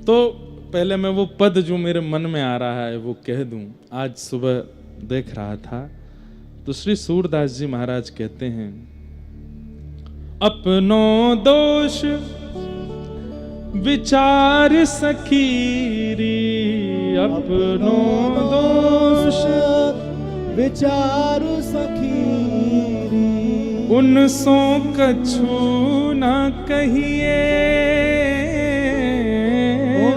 तो पहले मैं वो पद जो मेरे मन में आ रहा है वो कह दूं। आज सुबह देख रहा था तो श्री सूरदास जी महाराज कहते हैं, अपनो दोष विचार सखीरी, अपनो दोष विचार सखीरी, उनसो कछु न कहिए,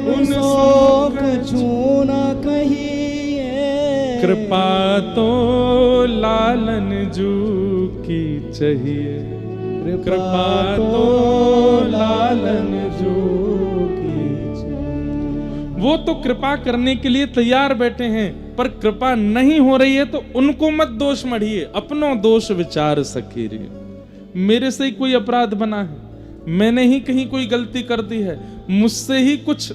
उनसो कछु न कहिए, कृपा तो लालन जू की चाहिए, कृपा तो लालन जू की चाहिए। वो तो कृपा करने के लिए तैयार बैठे हैं, पर कृपा नहीं हो रही है तो उनको मत दोष मढ़िए, अपनो दोष विचार सखीरी। मेरे से ही कोई अपराध बना है, मैंने ही कहीं कोई गलती कर दी है, मुझसे ही कुछ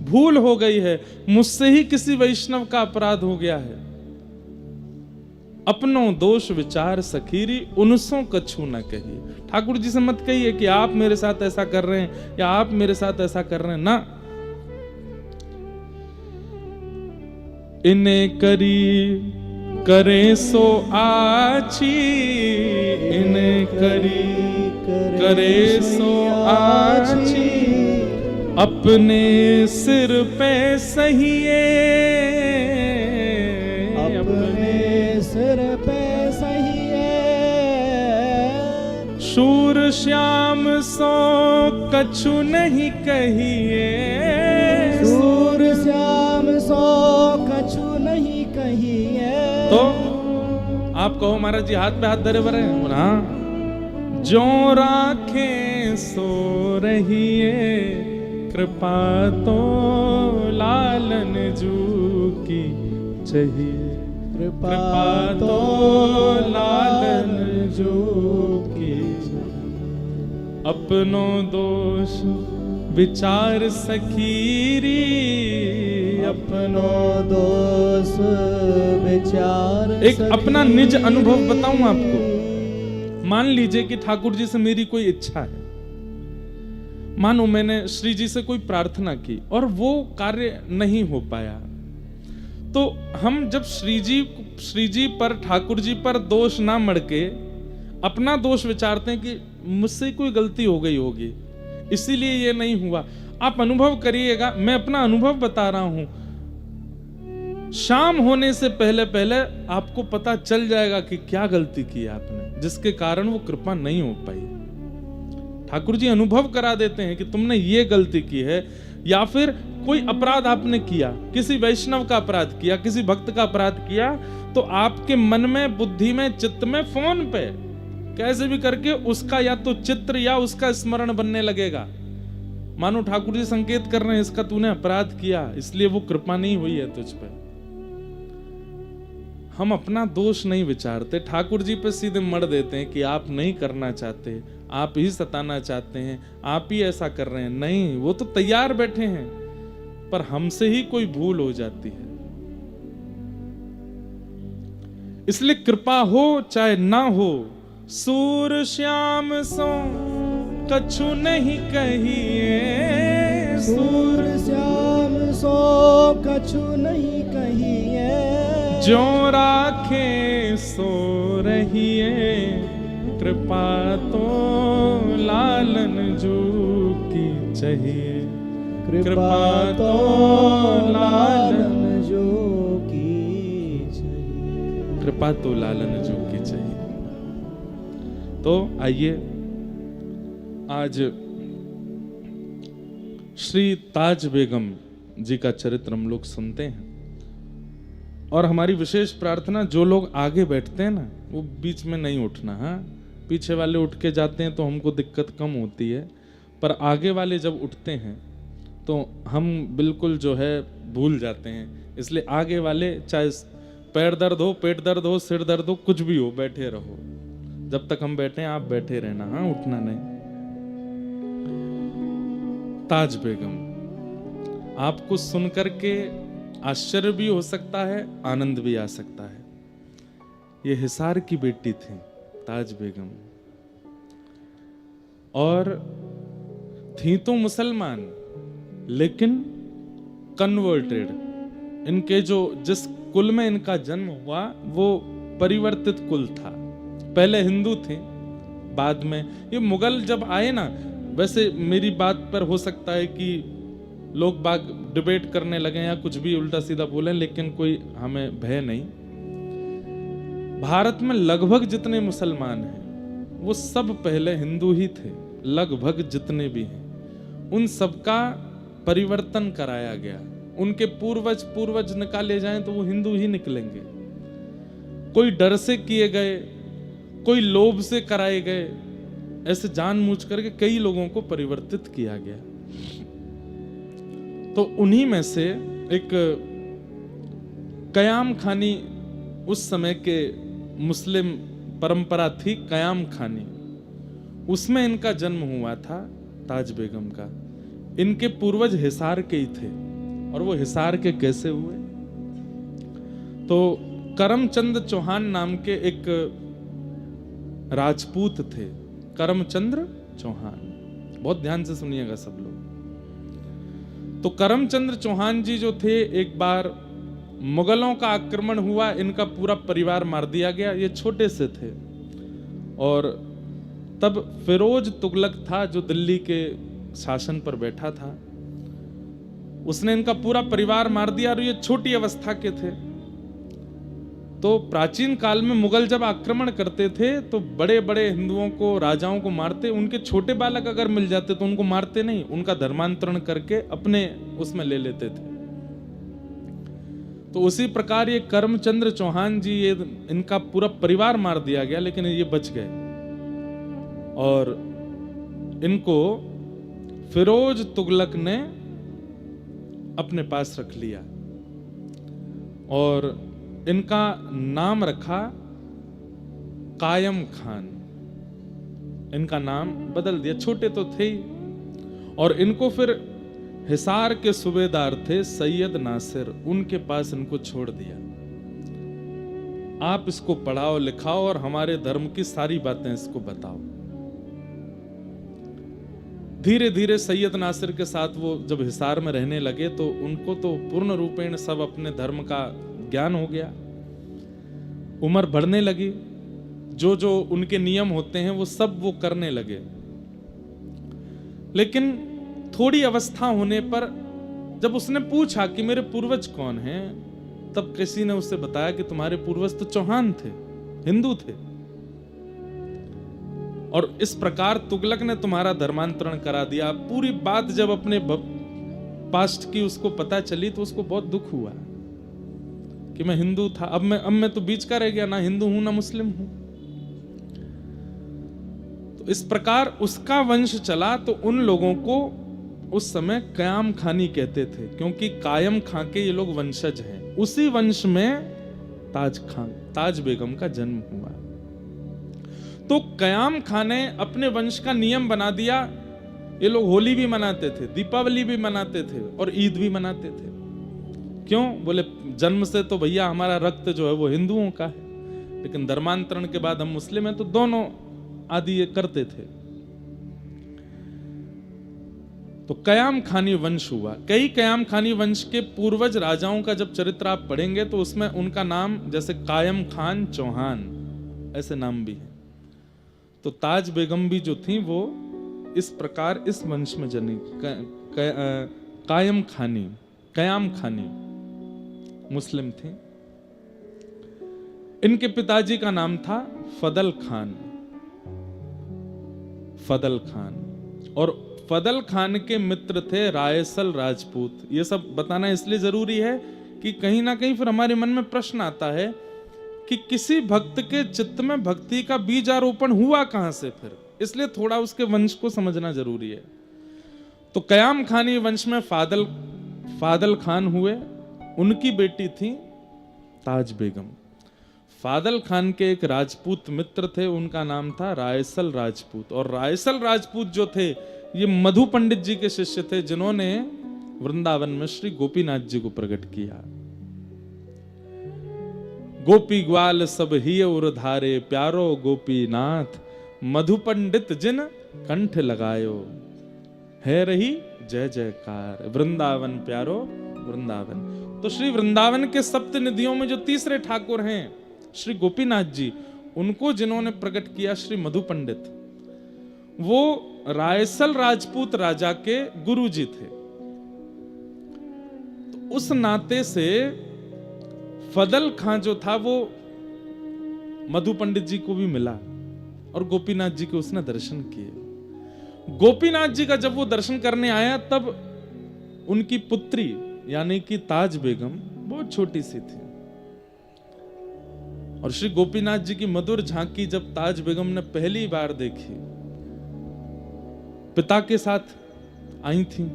भूल हो गई है, मुझसे ही किसी वैष्णव का अपराध हो गया है। अपनो दोष विचार सखीरी, उनसों कछु न कहिए। ठाकुर जी से मत कहिए कि आप मेरे साथ ऐसा कर रहे हैं या आप मेरे साथ ऐसा कर रहे हैं, ना। इन्हें करी करे सो आछी, इन्हें करी करे सो आछी, अपने सिर पे सहिए, अपने सिर पे सहिए, शूर श्याम सो कछु नहीं कहिए, शूर श्याम सो कछु नहीं कहिए। तो आप कहो महाराज जी हाथ पे हाथ धरे बरे ना, जो राखें सो रहिए, कृपा तो लालन जू की चाहिए, कृपा तो लालन जू की चाहिए। अपनो दोष विचार सखीरी, अपनो दोष विचार एक अपना निज अनुभव बताऊं आपको। मान लीजिए कि ठाकुर जी से मेरी कोई इच्छा है, मानो मैंने श्री जी से कोई प्रार्थना की और वो कार्य नहीं हो पाया, तो हम जब श्री जी पर ठाकुर जी पर दोष ना मढ़ के अपना दोष विचारते हैं कि मुझसे कोई गलती हो गई होगी इसीलिए ये नहीं हुआ। आप अनुभव करिएगा, मैं अपना अनुभव बता रहा हूं। शाम होने से पहले पहले आपको पता चल जाएगा कि क्या गलती की आपने, जिसके कारण वो कृपा नहीं हो पाई। ठाकुर जी अनुभव करा देते हैं कि तुमने ये गलती की है, या फिर कोई अपराध आपने किया, किसी वैष्णव का अपराध किया, किसी भक्त का अपराध किया, तो आपके मन में, बुद्धि में, चित्त में, फोन पे कैसे भी करके उसका या तो चित्र या उसका स्मरण बनने लगेगा। मानो ठाकुर जी संकेत कर रहे हैं इसका तूने अपराध किया, इसलिए वो कृपा नहीं हुई है तुझ पे। हम अपना दोष नहीं विचारते, ठाकुर जी पे सीधे मर देते हैं कि आप नहीं करना चाहते, आप ही सताना चाहते हैं, आप ही ऐसा कर रहे हैं। नहीं, वो तो तैयार बैठे हैं, पर हमसे ही कोई भूल हो जाती है। इसलिए कृपा हो चाहे ना हो, सूर श्याम सो कछु नहीं कहिए, सूर श्याम सो कछु नहीं कहिए, जो राखे सो रहिए, कृपा तो लालन जू की चाहिए, कृपा तो लालन जो की चाहिए, कृपा तो लालन जू की चाहिए। तो आइए आज श्री ताज बेगम जी का चरित्र हम लोग सुनते हैं। और हमारी विशेष प्रार्थना, जो लोग आगे बैठते हैं ना वो बीच में नहीं उठना। हाँ, पीछे वाले उठ के जाते हैं तो हमको दिक्कत कम होती है, पर आगे वाले जब उठते हैं तो हम बिल्कुल जो है भूल जाते हैं। इसलिए आगे वाले, चाहे पैर दर्द हो, पेट दर्द हो, सिर दर्द हो, कुछ भी हो, बैठे रहो। जब तक हम बैठे हैं आप बैठे रहना, हाँ, उठना नहीं। ताज बेगम, आपको सुनकर के आश्चर्य भी हो सकता है, आनंद भी आ सकता है। ये हिसार की बेटी थी ताज बेगम, और थी तो मुसलमान, लेकिन कन्वर्टेड, इनके जो जिस कुल में इनका जन्म हुआ वो परिवर्तित कुल था। पहले हिंदू थे, बाद में ये मुगल जब आए ना, वैसे मेरी बात पर हो सकता है कि लोग बाग डिबेट करने लगे या कुछ भी उल्टा सीधा बोले, लेकिन कोई हमें भय नहीं। भारत में लगभग जितने मुसलमान हैं वो सब पहले हिंदू ही थे, लगभग जितने भी हैं उन सबका परिवर्तन कराया गया। उनके पूर्वज निकाले जाएं तो वो हिंदू ही निकलेंगे। कोई डर से किए गए, कोई लोभ से कराए गए, ऐसे जानबूझ करके कई लोगों को परिवर्तित किया गया। तो उन्हीं में से एक कयाम खानी, उस समय के मुस्लिम परंपरा थी कयाम खानी, उसमें इनका जन्म हुआ था ताज बेगम का। इनके पूर्वज हिसार के ही थे, और वो हिसार के कैसे हुए? तो करमचंद चौहान नाम के एक राजपूत थे, करमचंद्र चौहान, बहुत ध्यान से सुनिएगा सब लोग। तो करमचंद्र चौहान जी जो थे, एक बार मुगलों का आक्रमण हुआ, इनका पूरा परिवार मार दिया गया। ये छोटे से थे, और तब फिरोज तुगलक था जो दिल्ली के शासन पर बैठा था, उसने इनका पूरा परिवार मार दिया, और ये छोटी अवस्था के थे। तो प्राचीन काल में मुगल जब आक्रमण करते थे तो बड़े बड़े हिंदुओं को, राजाओं को मारते, उनके छोटे बालक अगर मिल जाते तो उनको मारते नहीं, उनका धर्मांतरण करके अपने उसमें ले लेते थे। तो उसी प्रकार ये करमचंद्र चौहान जी, ये इनका पूरा परिवार मार दिया गया, लेकिन ये बच गए, और इनको फिरोज तुगलक ने अपने पास रख लिया, और इनका नाम रखा कायम खान। इनका नाम बदल दिया, छोटे तो थे ही। और इनको फिर हिसार के सूबेदार थे सैयद नासिर, उनके पास इनको छोड़ दिया, आप इसको पढ़ाओ लिखाओ और हमारे धर्म की सारी बातें इसको बताओ। धीरे धीरे सैयद नासिर के साथ वो जब हिसार में रहने लगे तो उनको तो पूर्ण रूपेण सब अपने धर्म का ज्ञान हो गया। उम्र बढ़ने लगी, जो जो उनके नियम होते हैं वो सब वो करने लगे। लेकिन थोड़ी अवस्था होने पर जब उसने पूछा कि मेरे पूर्वज कौन हैं, तब किसी ने उससे बताया कि तुम्हारे पूर्वज तो चौहान थे, हिंदू थे, और इस प्रकार तुगलक ने तुम्हारा धर्मांतरण करा दिया। पूरी बात जब अपने पास्ट की उसको पता चली तो उसको बहुत दुख हुआ कि मैं हिंदू था, अब मैं तो बीच का रह गया, ना हिंदू हूं ना मुस्लिम हूं। तो इस प्रकार उसका वंश चला। तो उन लोगों को उस समय कयाम खानी कहते थे, क्योंकि कायम खां के ये लोग वंशज हैं। उसी वंश में ताज बेगम का जन्म हुआ। तो कयाम खां ने अपने वंश का नियम बना दिया, ये लोग होली भी मनाते थे, दीपावली भी मनाते थे, और ईद भी मनाते थे। क्यों? बोले जन्म से तो भैया हमारा रक्त जो है वो हिंदुओं का है, लेकिन धर्मांतरण के बाद हम मुस्लिम हैं, तो दोनों आदि ये करते थे। तो कयाम खानी वंश हुआ। कई कयाम खानी वंश के पूर्वज राजाओं का जब चरित्र आप पढ़ेंगे तो उसमें उनका नाम, जैसे कायम खान चौहान, ऐसे नाम भी है। तो ताज बेगम भी जो थी वो इस प्रकार इस वंश में जनी, कयाम खानी मुस्लिम थी। इनके पिताजी का नाम था फदल खान, और फदल खान के मित्र थे रायसल राजपूत। ये सब बताना इसलिए जरूरी है कि कहीं ना कहीं फिर हमारे मन में प्रश्न आता है कि किसी भक्त के चित्त में भक्ति का बीजारोपण हुआ कहां से फिर, इसलिए थोड़ा उसके वंश को समझना जरूरी है। तो कयाम खानी वंश में फादल खान हुए, उनकी बेटी थी ताज बेगम। फादल खान के एक राजपूत मित्र थे, उनका नाम था रायसल राजपूत, और रायसल राजपूत जो थे ये मधु पंडित जी के शिष्य थे, जिन्होंने वृंदावन में श्री गोपीनाथ जी को प्रकट किया। गोपी ग्वाल सब ही उर्धारे, प्यारो गोपीनाथ, मधु पंडित जिन कंठ लगायो। है रही जय जयकार, वृंदावन प्यारो वृंदावन। तो श्री वृंदावन के सप्त निधियों में जो तीसरे ठाकुर हैं श्री गोपीनाथ जी, उनको जिन्होंने प्रकट किया श्री मधु पंडित, वो रायसल राजपूत राजा के गुरुजी थे। तो उस नाते से फदल खां जो था वो मधु पंडित जी को भी मिला और गोपीनाथ जी के उसने दर्शन किए। गोपीनाथ जी का जब वो दर्शन करने आया तब उनकी पुत्री यानी कि ताज बेगम बहुत छोटी सी थी, और श्री गोपीनाथ जी की मधुर झांकी जब ताज बेगम ने पहली बार देखी, पिता के साथ आई थी,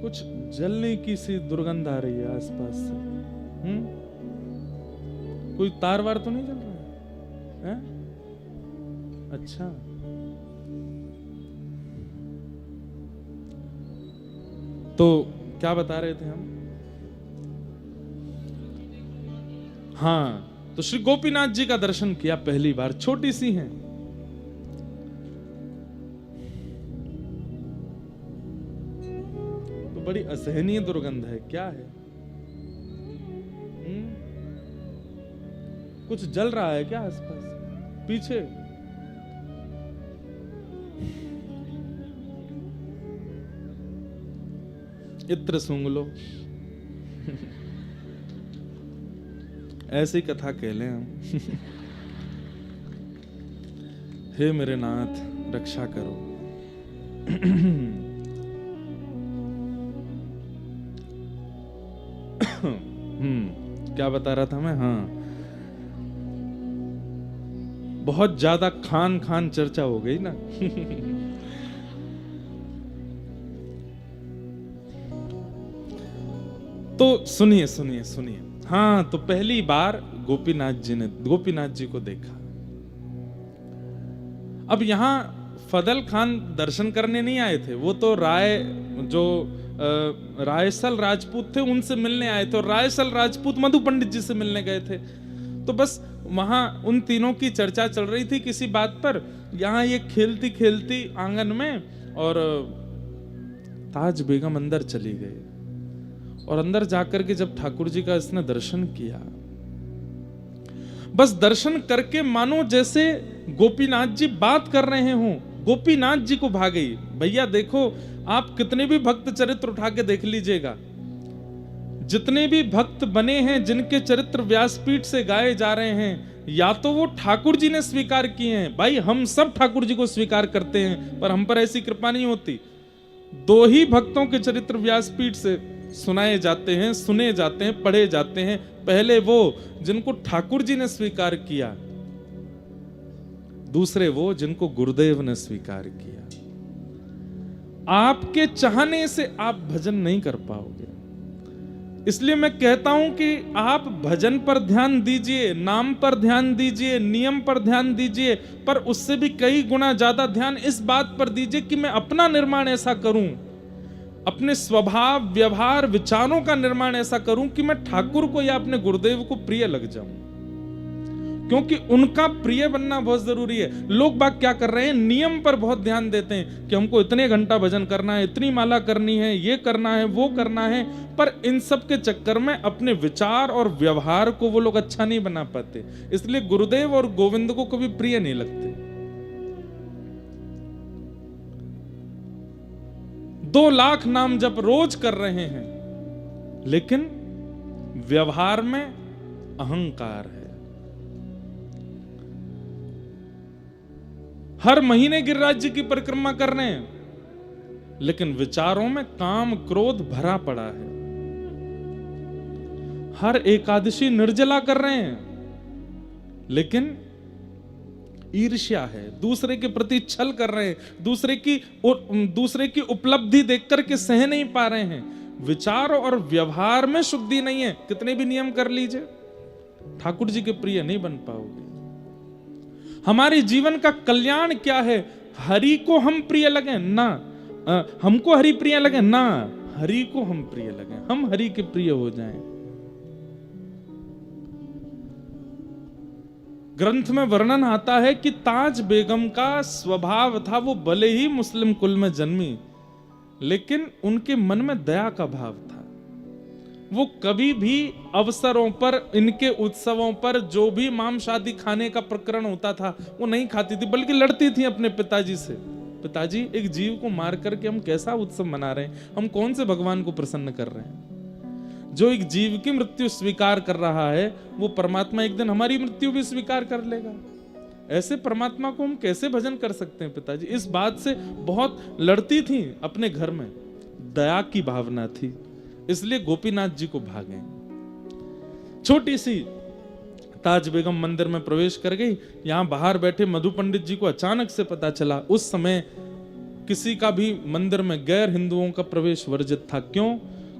कुछ जलने की सी दुर्गंध आ रही है आसपास से। कोई तार वार तो नहीं जल रहा है? अच्छा, तो क्या बता रहे थे हम? हाँ, तो श्री गोपीनाथ जी का दर्शन किया पहली बार, छोटी सी हैं। तो बड़ी असहनीय दुर्गंध है, क्या है? कुछ जल रहा है क्या आसपास पीछे? इत्र सूंघ लो। ऐसी कथा कह लें हम। हे मेरे नाथ रक्षा करो। क्या बता रहा था मैं? हाँ, बहुत ज्यादा खान खान चर्चा हो गई ना। तो सुनिए सुनिए सुनिए। हाँ, तो पहली बार गोपीनाथ जी को देखा। अब यहां फदल खान दर्शन करने नहीं आए थे, वो तो रायसल राजपूत थे, उनसे मिलने आए थे, और रायसल राजपूत मधु पंडित जी से मिलने गए थे। तो बस वहां उन तीनों की चर्चा चल रही थी किसी बात पर। यहां ये खेलती खेलती आंगन में, और ताज बेगम अंदर चली गई, और अंदर जाकर के जब ठाकुर जी का इसने दर्शन किया, बस दर्शन करके मानो जैसे गोपीनाथ जी बात कर रहे हों, गोपीनाथ जी को भा गई। भैया देखो, आप कितने भी भक्त चरित्र उठा के देख लीजिएगा, जितने भी भक्त बने हैं जिनके चरित्र व्यासपीठ से गाए जा रहे हैं, या तो वो ठाकुर जी ने स्वीकार किए हैं। भाई हम सब ठाकुर जी को स्वीकार करते हैं, पर हम पर ऐसी कृपा नहीं होती। दो ही भक्तों के चरित्र व्यासपीठ से सुनाए जाते हैं, सुने जाते हैं, पढ़े जाते हैं। पहले वो जिनको ठाकुर जी ने स्वीकार किया, दूसरे वो जिनको गुरुदेव ने स्वीकार किया। आपके चाहने से आप भजन नहीं कर पाओगे, इसलिए मैं कहता हूं कि आप भजन पर ध्यान दीजिए, नाम पर ध्यान दीजिए, नियम पर ध्यान दीजिए, पर उससे भी कई गुना ज्यादा ध्यान इस बात पर दीजिए कि मैं अपना निर्माण ऐसा करूं, अपने स्वभाव व्यवहार विचारों का निर्माण ऐसा करूं कि मैं ठाकुर को या अपने गुरुदेव को प्रिय लग जाऊं, क्योंकि उनका प्रिय बनना बहुत जरूरी है। लोग बाग क्या कर रहे हैं, नियम पर बहुत ध्यान देते हैं कि हमको इतने घंटा भजन करना है, इतनी माला करनी है, ये करना है, वो करना है, पर इन सब के चक्कर में अपने विचार और व्यवहार को वो लोग अच्छा नहीं बना पाते, इसलिए गुरुदेव और गोविंद को कभी प्रिय नहीं लगते। 2 लाख नाम जप रोज कर रहे हैं, लेकिन व्यवहार में अहंकार है। हर महीने गिरिराज जी की परिक्रमा कर रहे हैं, लेकिन विचारों में काम क्रोध भरा पड़ा है। हर एकादशी निर्जला कर रहे हैं, लेकिन ईर्ष्या है, दूसरे के प्रति छल कर रहे हैं, दूसरे की उपलब्धि देख करके सह नहीं पा रहे हैं। विचार और व्यवहार में शुद्धि नहीं है, कितने भी नियम कर लीजिए, ठाकुर जी के प्रिय नहीं बन पाओगे। हमारे जीवन का कल्याण क्या है? हरि को हम प्रिय लगे ना, हमको हरि प्रिय लगे ना, हरि को हम प्रिय लगे, हम हरि के प्रिय हो जाएं। ग्रंथ में वर्णन आता है कि ताज बेगम का स्वभाव था, वो भले ही मुस्लिम कुल में जन्मी लेकिन उनके मन में दया का भाव था। वो कभी भी अवसरों पर, इनके उत्सवों पर जो भी मांस आदि खाने का प्रकरण होता था वो नहीं खाती थी, बल्कि लड़ती थी अपने पिताजी से। पिताजी, एक जीव को मार करके हम कैसा उत्सव मना रहे हैं, हम कौन से भगवान को प्रसन्न कर रहे हैं? जो एक जीव की मृत्यु स्वीकार कर रहा है वो परमात्मा एक दिन हमारी मृत्यु भी स्वीकार कर लेगा। ऐसे परमात्मा को हम कैसे भजन कर सकते हैं? पिताजी इस बात से बहुत लड़ती थी अपने घर में, दया की भावना थी, इसलिए गोपीनाथ जी को भागे। छोटी सी ताज बेगम मंदिर में प्रवेश कर गई। यहां बाहर बैठे मधु पंडित जी को अचानक से पता चला, उस समय किसी का भी मंदिर में गैर हिंदुओं का प्रवेश वर्जित था। क्यों?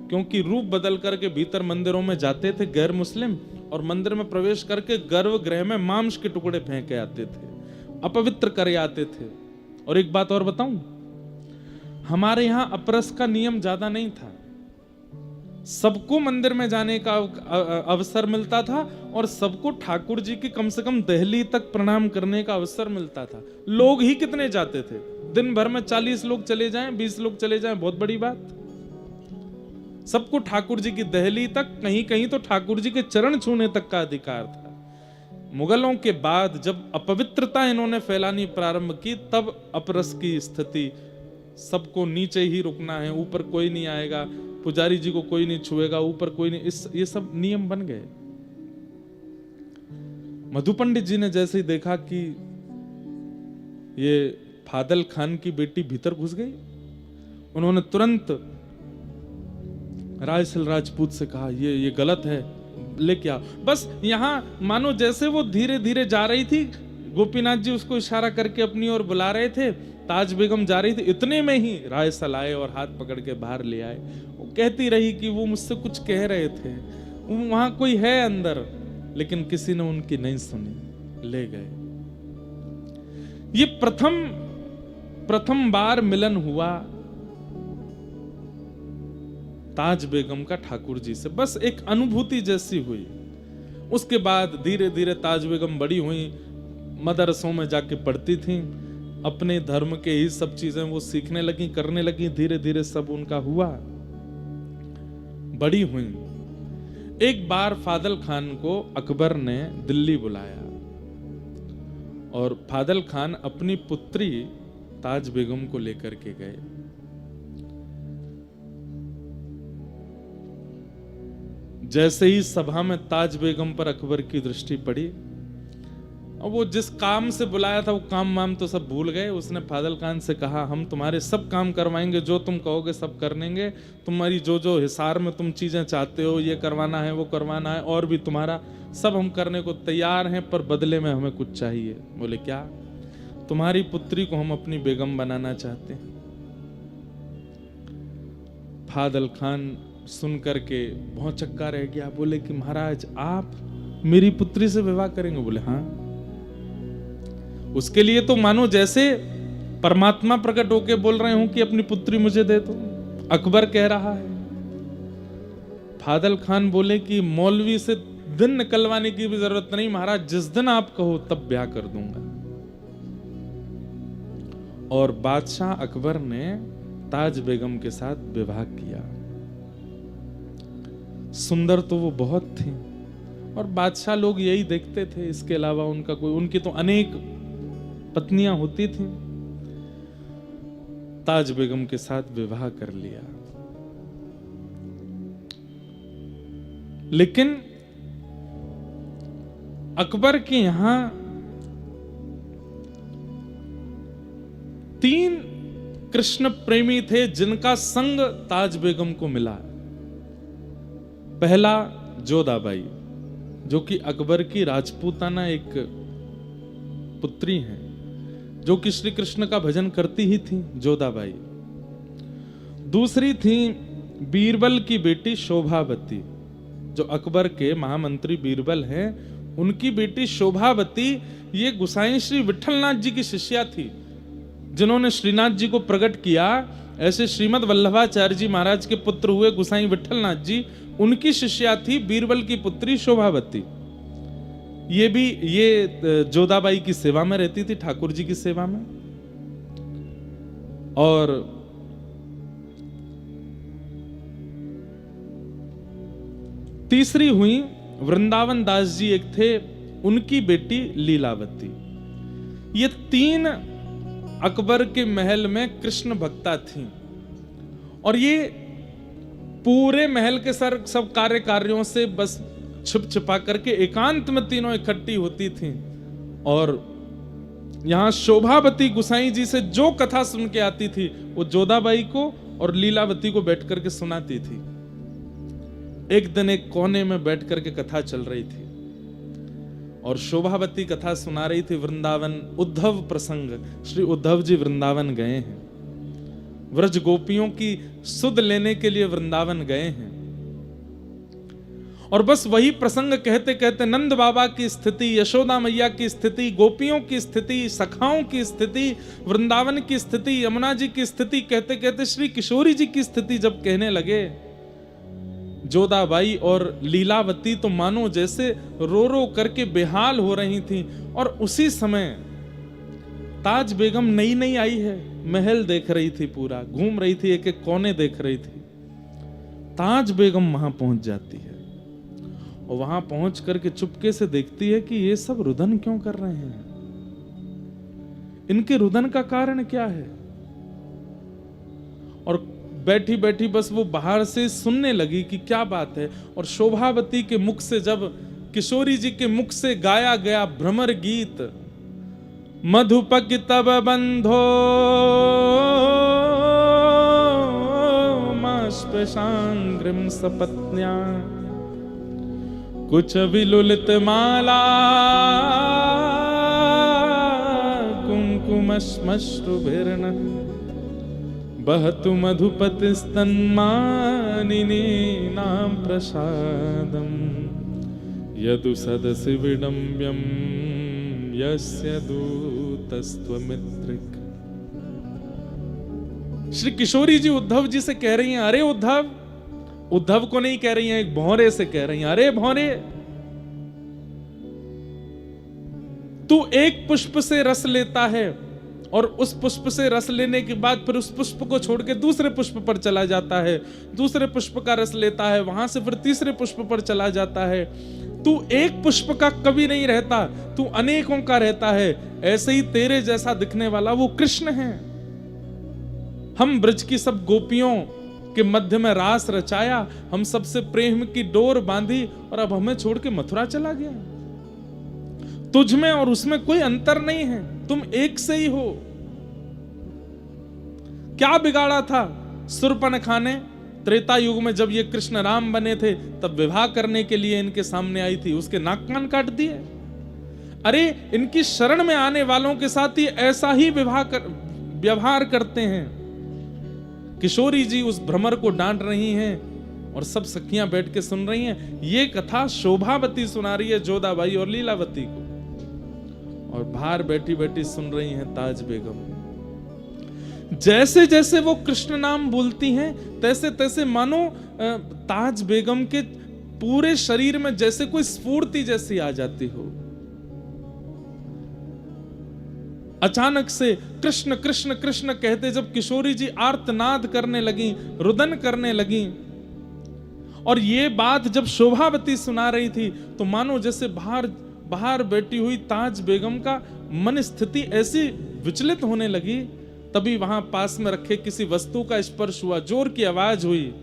क्योंकि रूप बदल करके भीतर मंदिरों में जाते थे गैर मुस्लिम, और मंदिर में प्रवेश करके गर्भगृह में मांस के टुकड़े फेंक के आते थे, अपवित्र करे आते थे। और एक बात और बताऊं, हमारे यहां अपरस का नियम ज्यादा नहीं था, सबको मंदिर में जाने का अवसर मिलता था और सबको ठाकुर जी की कम से कम दहली तक प्रणाम करने का अवसर मिलता था। लोग ही कितने जाते थे? दिन भर में 40 लोग चले जाएं, 20 लोग चले जाएं, बहुत बड़ी बात। सबको ठाकुर जी की दहली तक, कहीं कहीं तो ठाकुर जी के चरण छूने तक का अधिकार था। मुगलों के बाद जब अपवित्रता इन्होंने फैलानी प्रारंभ की, तब अपरस की स्थिति, सबको नीचे ही रुकना है, ऊपर कोई नहीं आएगा, पुजारी जी को कोई नहीं छुएगा, ऊपर कोई नहीं, ये सब नियम बन गए। मधु पंडित जी ने जैसे ही देखा कि ये फादल खान की बेटी भीतर घुस गई, उन्होंने तुरंत रायसल राजपूत से कहा, ये गलत है, लेके आओ। बस यहां मानो जैसे वो धीरे धीरे जा रही थी, गोपीनाथ जी उसको इशारा करके अपनी ओर बुला रहे थे, ताज बेगम जा रही थी, इतने में ही रायसल आए और हाथ पकड़ के बाहर ले आए। वो कहती रही कि वो मुझसे कुछ कह रहे थे, वहां कोई है अंदर, लेकिन किसी ने उनकी नहीं सुनी, ले गए। ये प्रथम बार मिलन हुआ ताज बेगम का ठाकुर जी से, बस एक अनुभूति जैसी हुई। उसके बाद धीरे धीरे ताज बेगम बड़ी हुई, मदरसों में जाके पढ़ती थी, अपने धर्म के ही सब चीजें वो सीखने लगी, करने लगी, धीरे धीरे सब उनका हुआ, बड़ी हुई। एक बार फादल खान को अकबर ने दिल्ली बुलाया और फादल खान अपनी पुत्री ताज बेगम को लेकर के गए। जैसे ही सभा में ताज बेगम पर अकबर की दृष्टि पड़ी, और वो जिस काम से बुलाया था वो काम वाम तो सब भूल गए। उसने फादल खान से कहा, हम तुम्हारे सब काम करवाएंगे, जो तुम कहोगे सब कर लेंगे, तुम्हारी जो जो हिसार में तुम चीजें चाहते हो, ये करवाना है वो करवाना है, और भी तुम्हारा सब हम करने को तैयार हैं, पर बदले में हमें कुछ चाहिए। बोले क्या? तुम्हारी पुत्री को हम अपनी बेगम बनाना चाहते हैं। फादल खान सुन करके बहुत चक्का रह गया, बोले कि महाराज आप मेरी पुत्री से विवाह करेंगे? बोले हाँ। उसके लिए तो मानो जैसे परमात्मा प्रकट होके बोल रहे हो कि अपनी पुत्री मुझे दे दो, अकबर कह रहा है। फादल खान बोले कि मौलवी से दिन निकलवाने की भी जरूरत नहीं महाराज, जिस दिन आप कहो तब ब्याह कर दूंगा। और बादशाह अकबर ने ताज बेगम के साथ विवाह किया। सुंदर तो वो बहुत थी और बादशाह लोग यही देखते थे, इसके अलावा उनका कोई, उनकी तो अनेक पत्नियां होती थी। ताज बेगम के साथ विवाह कर लिया, लेकिन अकबर के यहां 3 कृष्ण प्रेमी थे जिनका संग ताज बेगम को मिला। पहला जोधाबाई, जो कि अकबर की राजपूताना एक पुत्री हैं, जो कि श्री कृष्ण का भजन करती ही थी, जोधाबाई। दूसरी थी बीरबल की बेटी शोभावती, जो अकबर के महामंत्री बीरबल हैं, उनकी बेटी शोभावती ये गुसाई श्री विठलनाथ जी की शिष्या थी, जिन्होंने श्रीनाथ जी को प्रकट किया। ऐसे श्रीमद वल्लभाचार्य जी महाराज के पुत्र हुए गुसाई विठलनाथ जी, उनकी शिष्या थी बीरबल की पुत्री शोभावती। ये जोधाबाई की सेवा में रहती थी, ठाकुर जी की सेवा में। और तीसरी हुई वृंदावन दास जी, एक थे, उनकी बेटी लीलावती। ये 3 अकबर के महल में कृष्ण भक्ता थीं। और ये पूरे महल के सब कार्यों से बस छिप छिपा करके एकांत में तीनों इकट्ठी होती थीं। और यहां शोभावती गुसाई जी से जो कथा सुन के आती थी वो जोधाबाई को और लीलावती को बैठ करके सुनाती थी। एक दिन एक कोने में बैठ करके कथा चल रही थी और शोभावती कथा सुना रही थी। वृंदावन उद्धव प्रसंग, श्री उद्धव जी वृंदावन गए हैं, व्रज गोपियों की सुध लेने के लिए वृंदावन गए हैं। और बस वही प्रसंग कहते कहते नंद बाबा की स्थिति, यशोदा मैया की स्थिति, गोपियों की स्थिति, सखाओं की स्थिति, वृंदावन की स्थिति, यमुना जी की स्थिति कहते कहते श्री किशोरी जी की स्थिति जब कहने लगे, जोधाबाई और लीलावती तो मानो जैसे रो रो करके बेहाल हो रही थी। और उसी समय ताज बेगम नई नई आई है, महल देख रही थी, पूरा घूम रही थी, एक एक कोने देख रही थी। ताज बेगम वहां पहुंच जाती है और वहां पहुंच करके चुपके से देखती है कि ये सब रुदन क्यों कर रहे हैं, इनके रुदन का कारण क्या है। और बैठी बैठी बस वो बाहर से सुनने लगी कि क्या बात है। और शोभावती के मुख से, जब किशोरी जी के मुख से गाया गया भ्रमर गीत, मधुपक तब बंधो मास्पशांग्रिम सपत्न्या कुछ विलुलित माला कुंकुमश्मश्रुभिर्न बहतु मधुपति स्तन्मानिनी नाम प्रसादम यदु सदसि विडम्ब्यम यस्य दूतस्त्वमित्रिक। श्री किशोरी जी उद्धव जी से कह रही हैं, अरे उद्धव, उद्धव को नहीं कह रही हैं, एक भौरे से कह रही हैं, अरे भौरे, तू एक पुष्प से रस लेता है और उस पुष्प से रस लेने के बाद फिर उस पुष्प को छोड़ के दूसरे पुष्प पर चला जाता है, दूसरे पुष्प का रस लेता है, वहां से फिर तीसरे पुष्प पर चला जाता है। तू एक पुष्प का कभी नहीं रहता, तू अनेकों का रहता है। ऐसे ही तेरे जैसा दिखने वाला वो कृष्ण है। हम ब्रज की सब गोपियों के मध्य में रास रचाया, हम सबसे प्रेम की डोर बांधी और अब हमें छोड़ के मथुरा चला गया। तुझ में और उसमें कोई अंतर नहीं है, तुम एक से ही हो। क्या बिगाड़ा था शूर्पणखा ने त्रेता युग में, जब ये कृष्ण राम बने थे तब विवाह करने के लिए इनके सामने आई थी, उसके नाक कान काट दिए। अरे इनकी शरण में आने वालों के साथ ही ऐसा ही व्यवहार करते हैं। किशोरी जी उस भ्रमर को डांट रही हैं और सब सखियां बैठ के सुन रही हैं। ये कथा शोभावती सुना रही है जोधाबाई और लीलावती को, और बाहर बैठी बैठी सुन रही हैं ताज बेगम। जैसे जैसे वो कृष्ण नाम बोलती हैं तैसे तैसे मानो ताज बेगम के पूरे शरीर में जैसे कोई स्फूर्ति जैसी आ जाती हो। अचानक से कृष्ण कृष्ण कृष्ण कहते जब किशोरी जी आर्तनाद करने लगी, रुदन करने लगी, और ये बात जब शोभावती सुना रही थी तो मानो जैसे बाहर बैठी हुई ताज बेगम का मन स्थिति ऐसी विचलित होने लगी। तभी वहां पास में रखे किसी वस्तु का स्पर्श हुआ, जोर की आवाज हुई,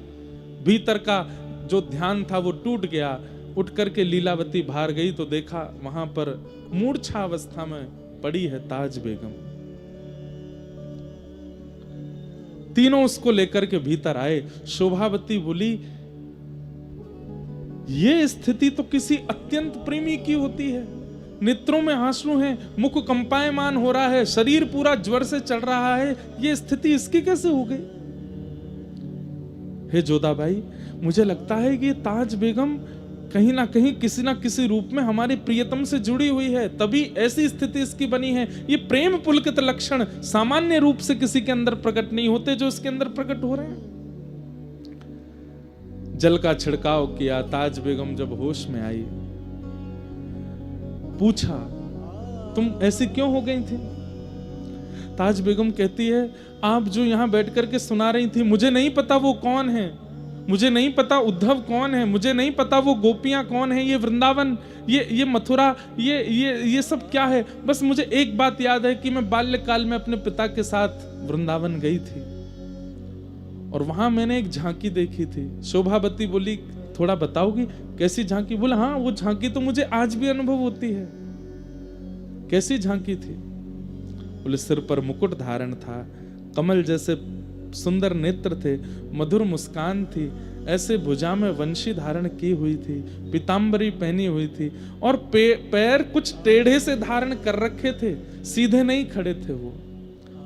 भीतर का जो ध्यान था वो टूट गया। उठ करके लीलावती बाहर गई तो देखा वहां पर मूर्छा अवस्था में पड़ी है ताज बेगम। तीनों उसको लेकर के भीतर आए। शोभावती बोली, ये स्थिति तो किसी अत्यंत प्रेमी की होती है। नेत्रों में आंसू हैं, मुख कंपायमान हो रहा है, शरीर पूरा ज्वर से चल रहा है, ये स्थिति इसकी कैसे हो गई? हे जोधाबाई, मुझे लगता है कि ताज बेगम कहीं ना कहीं किसी ना किसी रूप में हमारे प्रियतम से जुड़ी हुई है, तभी ऐसी स्थिति इसकी बनी है। ये प्रेम पुलकित लक्षण सामान्य रूप से किसी के अंदर प्रकट नहीं होते जो इसके अंदर प्रकट हो रहे हैं। जल का छिड़काव किया। ताज बेगम जब होश में आई पूछा तुम ऐसी क्यों हो गई थी? ताज बेगम कहती है आप जो यहाँ बैठ करके सुना रही थी, मुझे नहीं पता वो कौन है, मुझे नहीं पता उद्धव कौन है, मुझे नहीं पता वो गोपियां कौन है, ये वृंदावन, ये मथुरा, ये सब क्या है। बस मुझे एक बात याद है कि मैं बाल्यकाल में अपने पिता के साथ वृंदावन गई थी और वहां मैंने एक झांकी देखी थी। शोभावती बोली थोड़ा बताओगी कैसी झांकी? बोला हाँ वो झांकी तो मुझे आज भी अनुभव होती है। कैसी झांकी थी? बोले सिर पर मुकुट धारण था, कमल जैसे सुंदर नेत्र थे, मधुर मुस्कान थी, ऐसे भुजा में वंशी धारण की हुई थी, पीतांबरी पहनी हुई थी और पैर कुछ टेढ़े से धारण कर रखे थे, सीधे नहीं खड़े थे वो,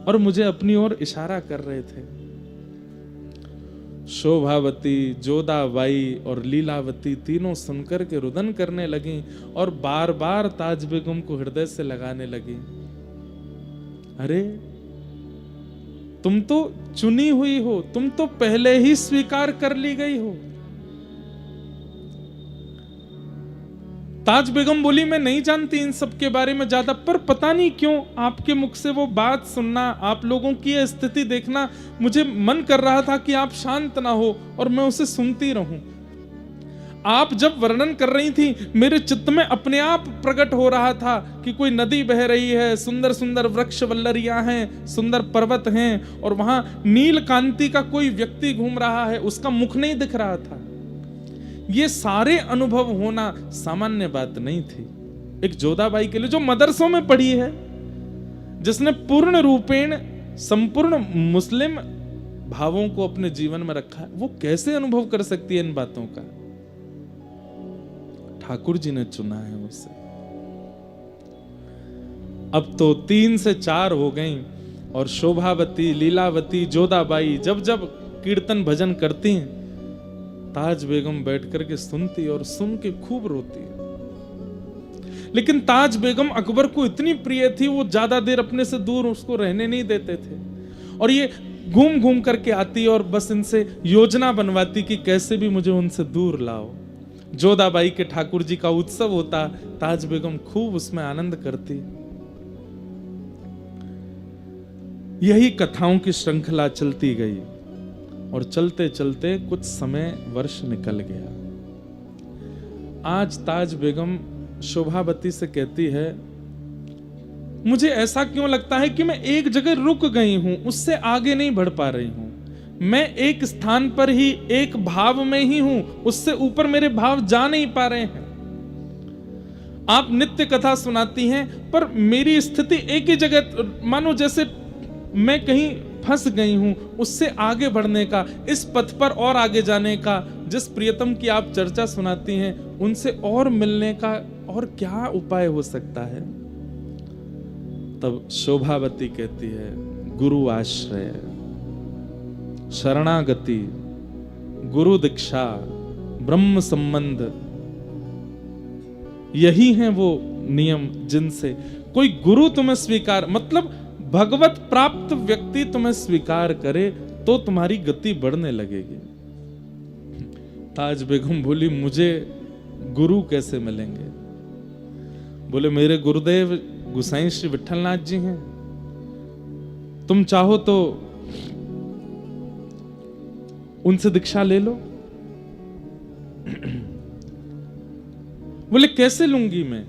और मुझे अपनी ओर इशारा कर रहे थे। शोभावती, जोधाबाई और लीलावती तीनों सुनकर के रुदन करने लगी और बार बार ताज बेगम को हृदय से लगाने लगी। अरे तुम तो चुनी हुई हो, तुम तो पहले ही स्वीकार कर ली गई हो। ताज बेगम बोली मैं नहीं जानती इन सब के बारे में ज्यादा, पर पता नहीं क्यों आपके मुख से वो बात सुनना, आप लोगों की यह स्थिति देखना, मुझे मन कर रहा था कि आप शांत ना हो और मैं उसे सुनती रहूं। आप जब वर्णन कर रही थी मेरे चित्त में अपने आप प्रकट हो रहा था कि कोई नदी बह रही है, सुंदर सुंदर वृक्ष वल्लरियां हैं, सुंदर पर्वत हैं और वहां नील कांति का कोई व्यक्ति घूम रहा है, उसका मुख नहीं दिख रहा था। ये सारे अनुभव होना सामान्य बात नहीं थी एक जोधाबाई के लिए जो मदरसों में पढ़ी है, जिसने पूर्ण रूपेण संपूर्ण मुस्लिम भावों को अपने जीवन में रखा है। वो कैसे अनुभव कर सकती है इन बातों का? ठाकुर जी ने चुना है उसे। अब तो 3 से 4 हो गई और शोभावती, लीलावती, जोधाबाई जब जब कीर्तन भजन करती हैं, ताज बेगम बैठ करके सुनती और सुन के खूब रोती है। लेकिन ताज बेगम अकबर को इतनी प्रिय थी, वो ज्यादा देर अपने से दूर उसको रहने नहीं देते थे और ये घूम घूम करके आती और बस इनसे योजना बनवाती कि कैसे भी मुझे उनसे दूर लाओ। जोधाबाई के ठाकुर जी का उत्सव होता, ताज बेगम खूब उसमें आनंद करती। यही कथाओं की श्रृंखला चलती गई और चलते चलते कुछ समय वर्ष निकल गया। आज ताज बेगम शोभावती से कहती है मुझे ऐसा क्यों लगता है कि मैं एक जगह रुक गई हूं, उससे आगे नहीं बढ़ पा रही हूं। मैं एक स्थान पर ही, एक भाव में ही हूं, उससे ऊपर मेरे भाव जा नहीं पा रहे हैं। आप नित्य कथा सुनाती हैं पर मेरी स्थिति एक ही जगह, मानो जैसे मैं कहीं फंस गई हूं। उससे आगे बढ़ने का, इस पथ पर और आगे जाने का, जिस प्रियतम की आप चर्चा सुनाती हैं उनसे और मिलने का और क्या उपाय हो सकता है? तब शोभावती कहती है गुरु आश्रय, शरणागति, गुरु दीक्षा, ब्रह्म संबंध, यही हैं वो नियम जिनसे कोई गुरु तुम्हें स्वीकार, मतलब भगवत प्राप्त व्यक्ति तुम्हें स्वीकार करे तो तुम्हारी गति बढ़ने लगेगी। ताज बेगम बोली मुझे गुरु कैसे मिलेंगे? बोले मेरे गुरुदेव गुसाई श्री विठलनाथ जी हैं, तुम चाहो तो उनसे दीक्षा ले लो। बोले कैसे लूंगी मैं?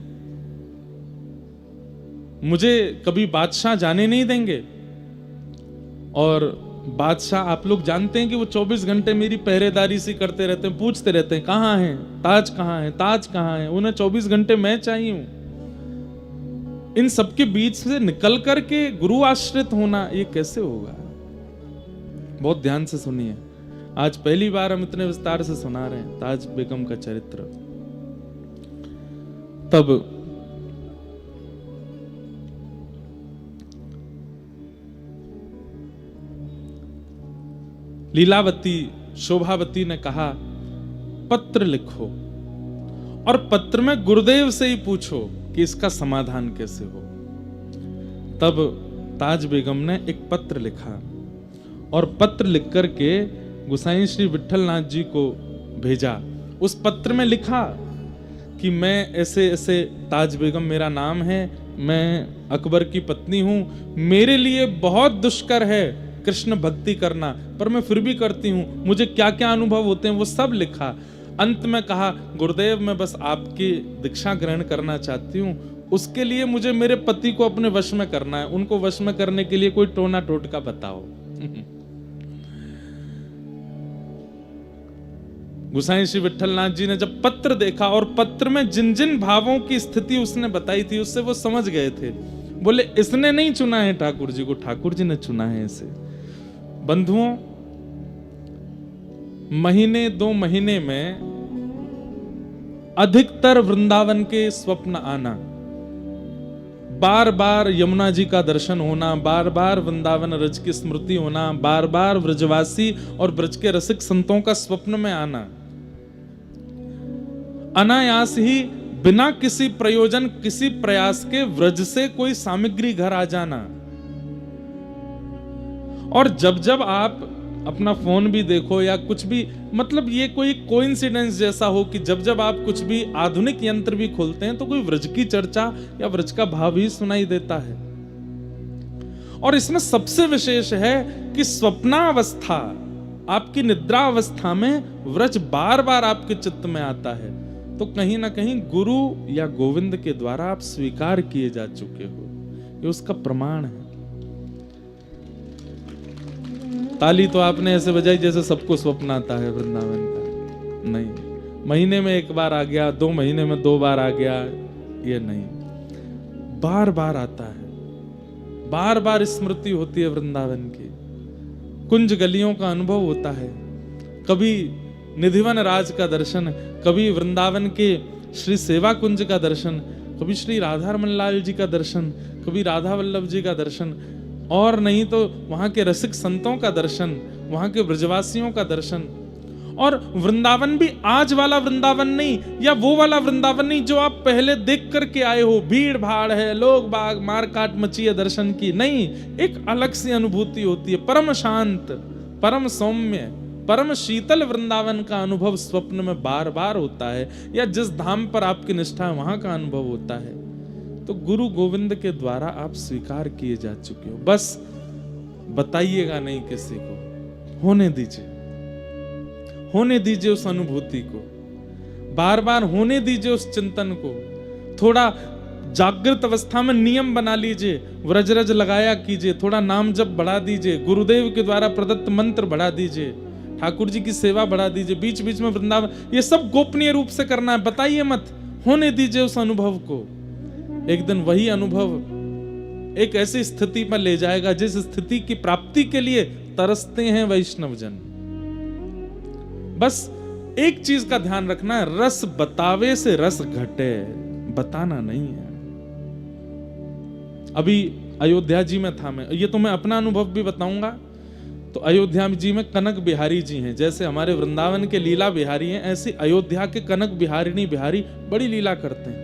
मुझे कभी बादशाह जाने नहीं देंगे और बादशाह आप लोग जानते हैं कि वो 24 घंटे मेरी पहरेदारी सी करते रहते हैं, पूछते रहते हैं कहां है ताज, कहां है ताज, कहां है। उन्हें 24 घंटे मैं चाहिए हूं। इन सबके बीच से निकल करके गुरु आश्रित होना ये कैसे होगा? बहुत ध्यान से सुनिए, आज पहली बार हम इतने विस्तार से सुना रहे हैं ताज बेगम का चरित्र। तब लीलावती, शोभावती ने कहा पत्र लिखो और पत्र में गुरुदेव से ही पूछो कि इसका समाधान कैसे हो। तब ताज बेगम ने एक पत्र लिखा और पत्र लिख करके गुसाई श्री विठलनाथ जी को भेजा। उस पत्र में लिखा कि मैं ऐसे ऐसे ताज बेगम मेरा नाम है, मैं अकबर की पत्नी हूं, मेरे लिए बहुत दुष्कर है कृष्ण भक्ति करना, पर मैं फिर भी करती हूं, मुझे क्या क्या अनुभव होते हैं वो सब लिखा। अंत में कहा गुरुदेव मैं बस आपकी दीक्षा ग्रहण करना चाहती हूं, उसके लिए मुझे मेरे पति को अपने वश में करना है, उनको वश में करने के लिए कोई टोना टोटका बताओ। गोसाई श्री विठलनाथ जी ने जब पत्र देखा और पत्र में जिन जिन भावों की स्थिति उसने बताई थी उससे वो समझ गए थे। बोले इसने नहीं चुना है ठाकुर जी को, ठाकुर जी ने चुना है इसे। बंधुओं, महीने 2 महीने में अधिकतर वृंदावन के स्वप्न आना, बार बार यमुना जी का दर्शन होना, बार बार वृंदावन रज की स्मृति होना, बार बार व्रजवासी और ब्रज के रसिक संतों का स्वप्न में आना, अनायास ही बिना किसी प्रयोजन किसी प्रयास के व्रज से कोई सामग्री घर आ जाना। और जब जब आप अपना फोन भी देखो या कुछ भी, मतलब ये कोई कोइंसिडेंस जैसा हो कि जब जब आप कुछ भी आधुनिक यंत्र भी खोलते हैं तो कोई व्रज की चर्चा या व्रज का भाव ही सुनाई देता है। और इसमें सबसे विशेष है कि स्वप्नावस्था, आपकी निद्रा अवस्था में व्रज बार बार आपके चित्त में आता है, तो कहीं ना कहीं गुरु या गोविंद के द्वारा आप स्वीकार किए जा चुके हो, ये उसका प्रमाण है। ताली तो आपने ऐसे बजाई जैसे सबको स्वप्न आता है वृंदावन का, नहीं। महीने में 1 बार आ गया, 2 महीने में 2 बार आ गया, ये नहीं, बार बार आता है, बार बार स्मृति होती है वृंदावन की। कुंज गलियों का अनुभव होता है, कभी निधिवन राज का दर्शन, कभी वृंदावन के श्री सेवा कुंज का दर्शन, कभी श्री राधा रमन लाल जी का दर्शन, कभी राधा वल्लभ जी का दर्शन, और नहीं तो वहां के रसिक संतों का दर्शन, वहां के ब्रजवासियों का दर्शन। और वृंदावन भी आज वाला वृंदावन नहीं, या वो वाला वृंदावन नहीं जो आप पहले देख करके आए हो, भीड़ भाड़ है, लोग बाग मार काट मची है दर्शन की, नहीं। एक अलग सी अनुभूति होती है, परम शांत, परम सौम्य, परम शीतल वृंदावन का अनुभव स्वप्न में बार बार होता है, या जिस धाम पर आपकी निष्ठा है वहां का अनुभव होता है। तो गुरु गोविंद के द्वारा आप स्वीकार किए जा चुके हो, बस बताइएगा नहीं किसी को, होने दीजिए, होने दीजिए उस अनुभूति को, बार बार होने दीजिए उस चिंतन को। थोड़ा जागृत अवस्था में नियम बना लीजिए, व्रजरज लगाया कीजिए, थोड़ा नाम जप बढ़ा दीजिए, गुरुदेव के द्वारा प्रदत्त मंत्र बढ़ा दीजिए, ठाकुर जी की सेवा बढ़ा दीजिए, बीच बीच में वृंदावन, ये सब गोपनीय रूप से करना है, बताइए मत, होने दीजिए उस अनुभव को। एक दिन वही अनुभव एक ऐसी स्थिति पर ले जाएगा जिस स्थिति की प्राप्ति के लिए तरसते हैं वैष्णवजन। बस एक चीज का ध्यान रखना है, रस बतावे से रस घटे, बताना नहीं है। अभी अयोध्या जी में था मैं, ये तो मैं अपना अनुभव भी बताऊंगा। तो अयोध्या जी में कनक बिहारी जी हैं, जैसे हमारे वृंदावन के लीला बिहारी हैं, ऐसे अयोध्या के कनक बिहारिणी बिहारी बड़ी लीला करते हैं।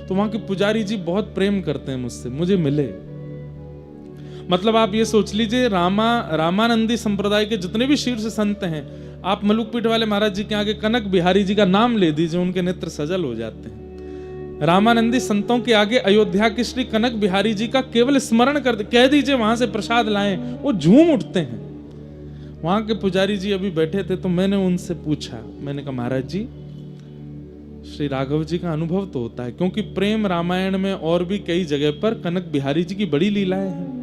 तो वहां के पुजारी जी बहुत प्रेम करते हैं मुझसे, मुझे मिले। मतलब आप ये सोच लीजिए, रामानंदी संप्रदाय के जितने भी शीर्ष संत हैं, आप मलुकपीठ वाले महाराज जी के आगे कनक बिहारी जी का नाम ले दीजिए, उनके नेत्र सजल हो जाते हैं। रामानंदी संतों के आगे अयोध्या के श्री कनक बिहारी जी का केवल स्मरण कर कह दीजिए वहां से प्रसाद लाएं, वो झूम उठते हैं। वहां के पुजारी जी अभी बैठे थे, तो मैंने उनसे पूछा, मैंने कहा महाराज जी, श्री राघव जी का अनुभव तो होता है, क्योंकि प्रेम रामायण में और भी कई जगह पर कनक बिहारी जी की बड़ी लीलाएं हैं।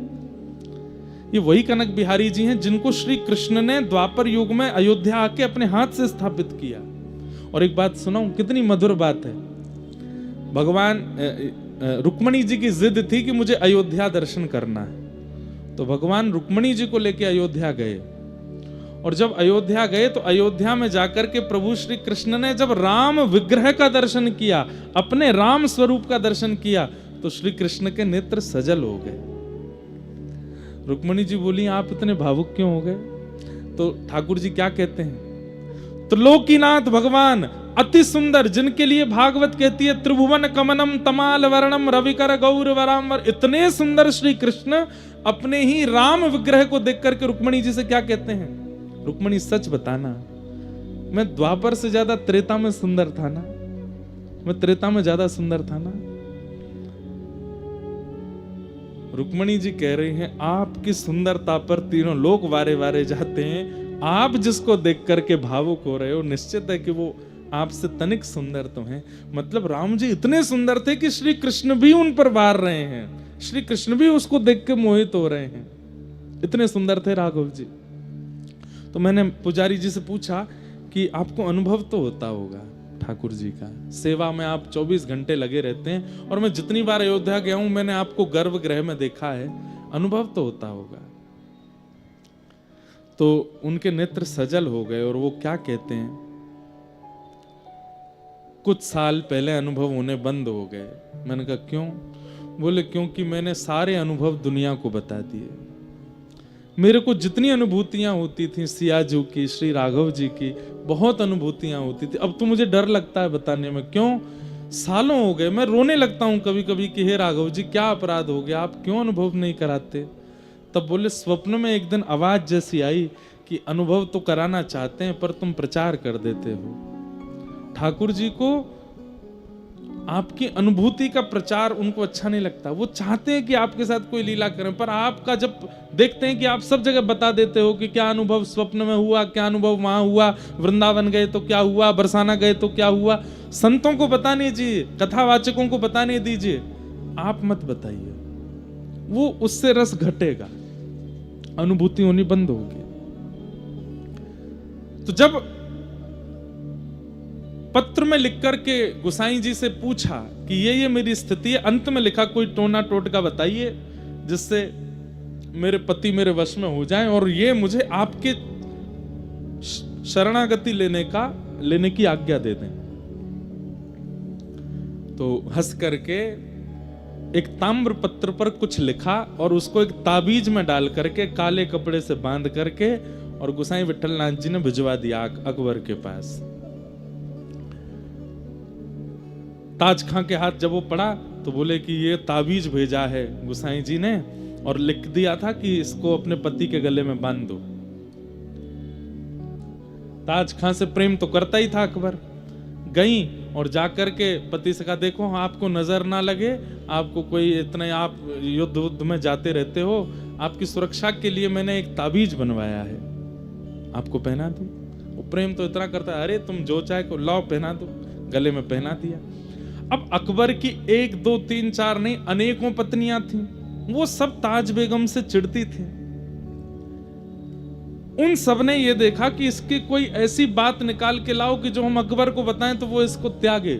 ये वही कनक बिहारी जी हैं जिनको श्री कृष्ण ने द्वापर युग में अयोध्या आके अपने हाथ से स्थापित किया। और एक बात सुनाऊं, कितनी मधुर बात है। भगवान रुक्मणी जी की जिद थी कि मुझे अयोध्या दर्शन करना है, तो भगवान रुक्मणी जी को लेकर अयोध्या गए। और जब अयोध्या गए तो अयोध्या में जाकर के प्रभु श्री कृष्ण ने जब राम विग्रह का दर्शन किया, अपने राम स्वरूप का दर्शन किया, तो श्री कृष्ण के नेत्र सजल हो गए। रुक्मणी जी बोली, आप इतने भावुक क्यों हो गए? तो ठाकुर जी क्या कहते हैं, त्रिलोकीनाथ भगवान अति सुंदर, जिनके लिए भागवत कहती है त्रिभुवन कमनम तमाल वर्णम रविकर गौर वरांबर, इतने सुंदर श्री कृष्ण अपने ही राम विग्रह को देख करके रुक्मणी जी से क्या कहते हैं, रुक्मणी सच बताना, मैं द्वापर से ज्यादा त्रेता में सुंदर था ना? मैं त्रेता में ज्यादा सुंदर था ना। रुक्मणी जी कह रही हैं आपकी सुंदरता पर तीनों लोग वारे वारे जाते हैं, आप जिसको देख करके भावुक हो रहे हो निश्चित है कि वो आपसे तनिक सुंदर तो हैं। मतलब राम जी इतने सुंदर थे कि श्री कृष्ण भी उन पर वार रहे हैं, श्री कृष्ण भी उसको देख के मोहित हो रहे हैं, इतने सुंदर थे राघव जी। तो मैंने पुजारी जी से पूछा कि आपको अनुभव तो होता होगा ठाकुर जी का, सेवा में आप 24 घंटे लगे रहते हैं और मैं जितनी बार अयोध्या गया हूं मैंने आपको गर्भगृह में देखा है, अनुभव तो होता होगा। तो उनके नेत्र सजल हो गए और वो क्या कहते हैं, कुछ साल पहले अनुभव होने बंद हो गए। मैंने कहा क्यों? बोले क्योंकि मैंने सारे अनुभव दुनिया को बता दिए। मेरे को जितनी अनुभूतियां होती थी सियाजू की, श्री राघव जी की, बहुत अनुभूतियां होती थी, अब तो मुझे डर लगता है बताने में। क्यों? सालों हो गए, मैं रोने लगता हूं कभी कभी कि हे राघव जी क्या अपराध हो गया, आप क्यों अनुभव नहीं कराते? तब बोले स्वप्न में एक दिन आवाज जैसी आई कि अनुभव तो कराना चाहते हैं पर तुम प्रचार कर देते हो। ठाकुर जी को आपकी अनुभूति का प्रचार उनको अच्छा नहीं लगता, वो चाहते हैं कि आपके साथ कोई लीला करें, पर आपका जब देखते हैं कि आप सब जगह बता देते हो कि क्या अनुभव स्वप्न में हुआ, क्या अनुभव वहां हुआ, वृंदावन गए तो क्या हुआ, बरसाना गए तो क्या हुआ, संतों को बताने दीजिए, कथावाचकों को बताने दीजिए, आप मत बताइए, वो उससे रस घटेगा, अनुभूति होनी बंद होगी। तो जब पत्र में लिख करके गुसाई जी से पूछा कि ये मेरी स्थिति है, अंत में लिखा कोई टोना टोटका बताइए जिससे मेरे पति मेरे वश में हो जाएं और ये मुझे आपके शरणागति लेने की आज्ञा दे दें। तो हंस करके एक ताम्र पत्र पर कुछ लिखा और उसको एक ताबीज में डाल करके काले कपड़े से बांध करके और गुसाई विठलनाथ जी ने भिजवा दिया अकबर के पास। ताज खां के हाथ जब वो पड़ा तो बोले कि ये ताबीज भेजा है गुसाई जी ने और लिख दिया था कि इसको अपने पति के गले में बांध दो। ताज खां से प्रेम तो करता ही था अकबर। गई और जाकर के पति से कहा देखो आपको नजर ना लगे, आपको कोई इतने, आप युद्ध में जाते रहते हो, आपकी सुरक्षा के लिए मैंने एक ताबीज बनवाया है, आपको पहना दूं। वो प्रेम तो इतना करता है, अरे तुम जो चाहे को लाओ पहना दो, गले में पहना दिया। अब अकबर की 1 2 3 4 नहीं अनेकों पत्नियां थीं, वो सब ताज बेगम से चिढ़ती थी। उन सब ने ये देखा कि इसकी कोई ऐसी बात निकाल के लाओ कि जो हम अकबर को बताएं तो वो इसको त्यागे।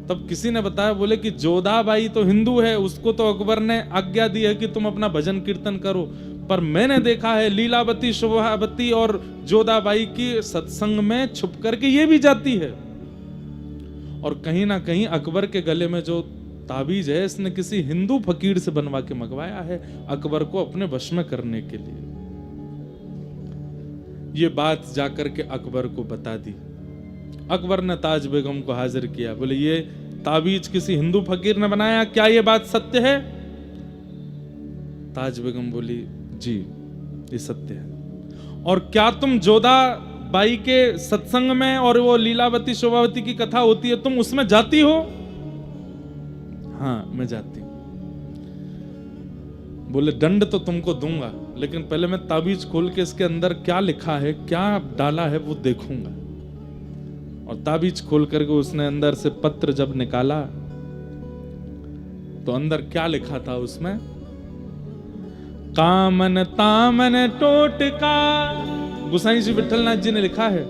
तब किसी ने बताया, बोले कि जोधाबाई तो हिंदू है, उसको तो अकबर ने आज्ञा दी है कि तुम अपना भजन कीर्तन करो, पर मैंने देखा है लीलावती शोभावती और जोधाबाई की सत्संग में छुप करके ये भी जाती है। और कहीं ना कहीं अकबर के गले में जो ताबीज है इसने किसी हिंदू फकीर से बनवा के मंगवाया है अकबर को अपने वश में करने के लिए। ये बात जाकर के अकबर को बता दी। अकबर ने ताज बेगम को हाजिर किया, बोले ये ताबीज किसी हिंदू फकीर ने बनाया, क्या ये बात सत्य है? ताज बेगम बोली जी ये सत्य है। और क्या तुम जोधाबाई के सत्संग में और वो लीलावती शोभावती की कथा होती है तुम उसमें जाती हो? हाँ मैं जाती हूं। बोले दंड तो तुमको दूंगा, लेकिन पहले मैं ताबीज खोल के इसके अंदर क्या लिखा है, क्या डाला है वो देखूंगा। और ताबीज खोल करके उसने अंदर से पत्र जब निकाला तो अंदर क्या लिखा था उसमें, कामन तामन टोटका, गुसाई जी विठलनाथ जी ने लिखा है,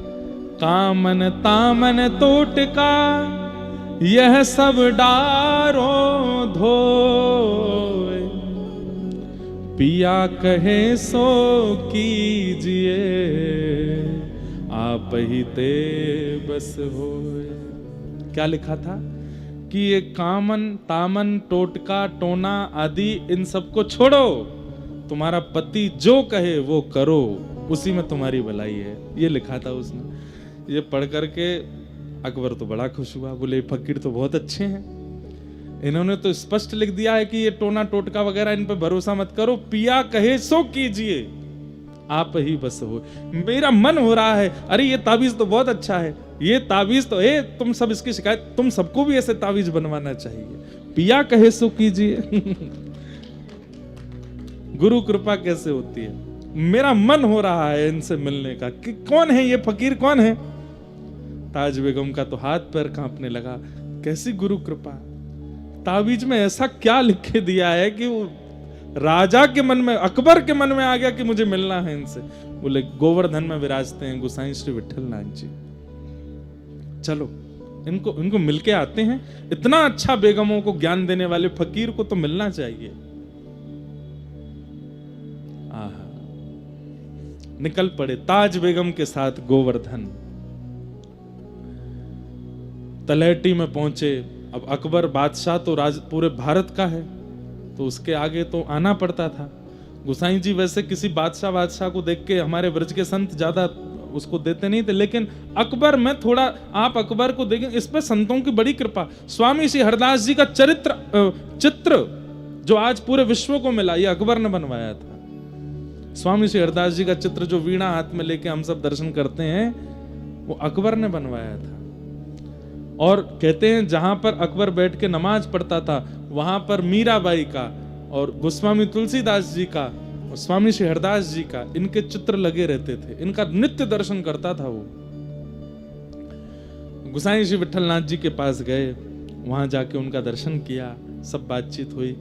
कामन तामन टोटका यह सब डारो धोए, पिया कहे सो कीजिए, आप ही ते बस होए। क्या लिखा था कि ये कामन तामन टोटका टोना आदि इन सबको छोड़ो, तुम्हारा पति जो कहे वो करो, उसी में तुम्हारी भलाई है, ये लिखा था उसने। ये पढ़ करके अकबर तो बड़ा खुश हुआ, बोले फकीर तो बहुत अच्छे हैं, इन्होंने तो स्पष्ट लिख दिया है कि ये टोना टोटका वगैरह इन पे भरोसा मत करो, पिया कहे सो कीजिए, आप ही बस हो। मेरा मन हो रहा है, अरे ये ताबीज तो बहुत अच्छा है, ये ताबीज तो तुम सब इसकी शिकायत, तुम सबको भी ऐसे ताबीज बनवाना चाहिए, पिया कहे सो कीजिए। गुरु कृपा कैसे होती है? मेरा मन हो रहा है इनसे मिलने का कि कौन है ये फकीर, कौन है? ताज बेगम का तो हाथ पैर कांपने लगा, कैसी गुरु कृपा? ताबीज में ऐसा क्या लिख के दिया है कि वो राजा के मन में, अकबर के मन में आ गया कि मुझे मिलना है इनसे? बोले गोवर्धन में विराजते हैं गोसाई श्री विठलनाथ जी, चलो इनको मिलके आते हैं। इतना अच्छा बेगमों को ज्ञान देने वाले फकीर को तो मिलना चाहिए। आहा, निकल पड़े ताज बेगम के साथ गोवर्धन। तलहटी में पहुंचे। अब अकबर बादशाह तो पूरे भारत का है, तो उसके आगे तो आना पड़ता था। गोसाई जी वैसे किसी बादशाह को देख के, हमारे ब्रज के संत ज्यादा उसको देते नहीं थे, लेकिन अकबर में थोड़ा, आप अकबर को देखें, इस पर संतों की बड़ी कृपा। स्वामी श्री हरदास जी का चित्र जो आज पूरे विश्व को मिला, ये अकबर ने बनवाया था। स्वामी श्री हरदास जी का चित्र जो वीणा हाथ में लेके हम सब दर्शन करते हैं, वो अकबर ने बनवाया था। और कहते हैं जहां पर अकबर बैठ के नमाज पढ़ता था, वहां पर मीराबाई का और गोस्वामी तुलसीदास जी का और स्वामी श्री हरदास जी का, इनके चित्र लगे रहते थे। इनका नित्य दर्शन करता था वो। गोसाई श्री विठलनाथ जी के पास गए, वहां जाके उनका दर्शन किया, सब बातचीत हुई।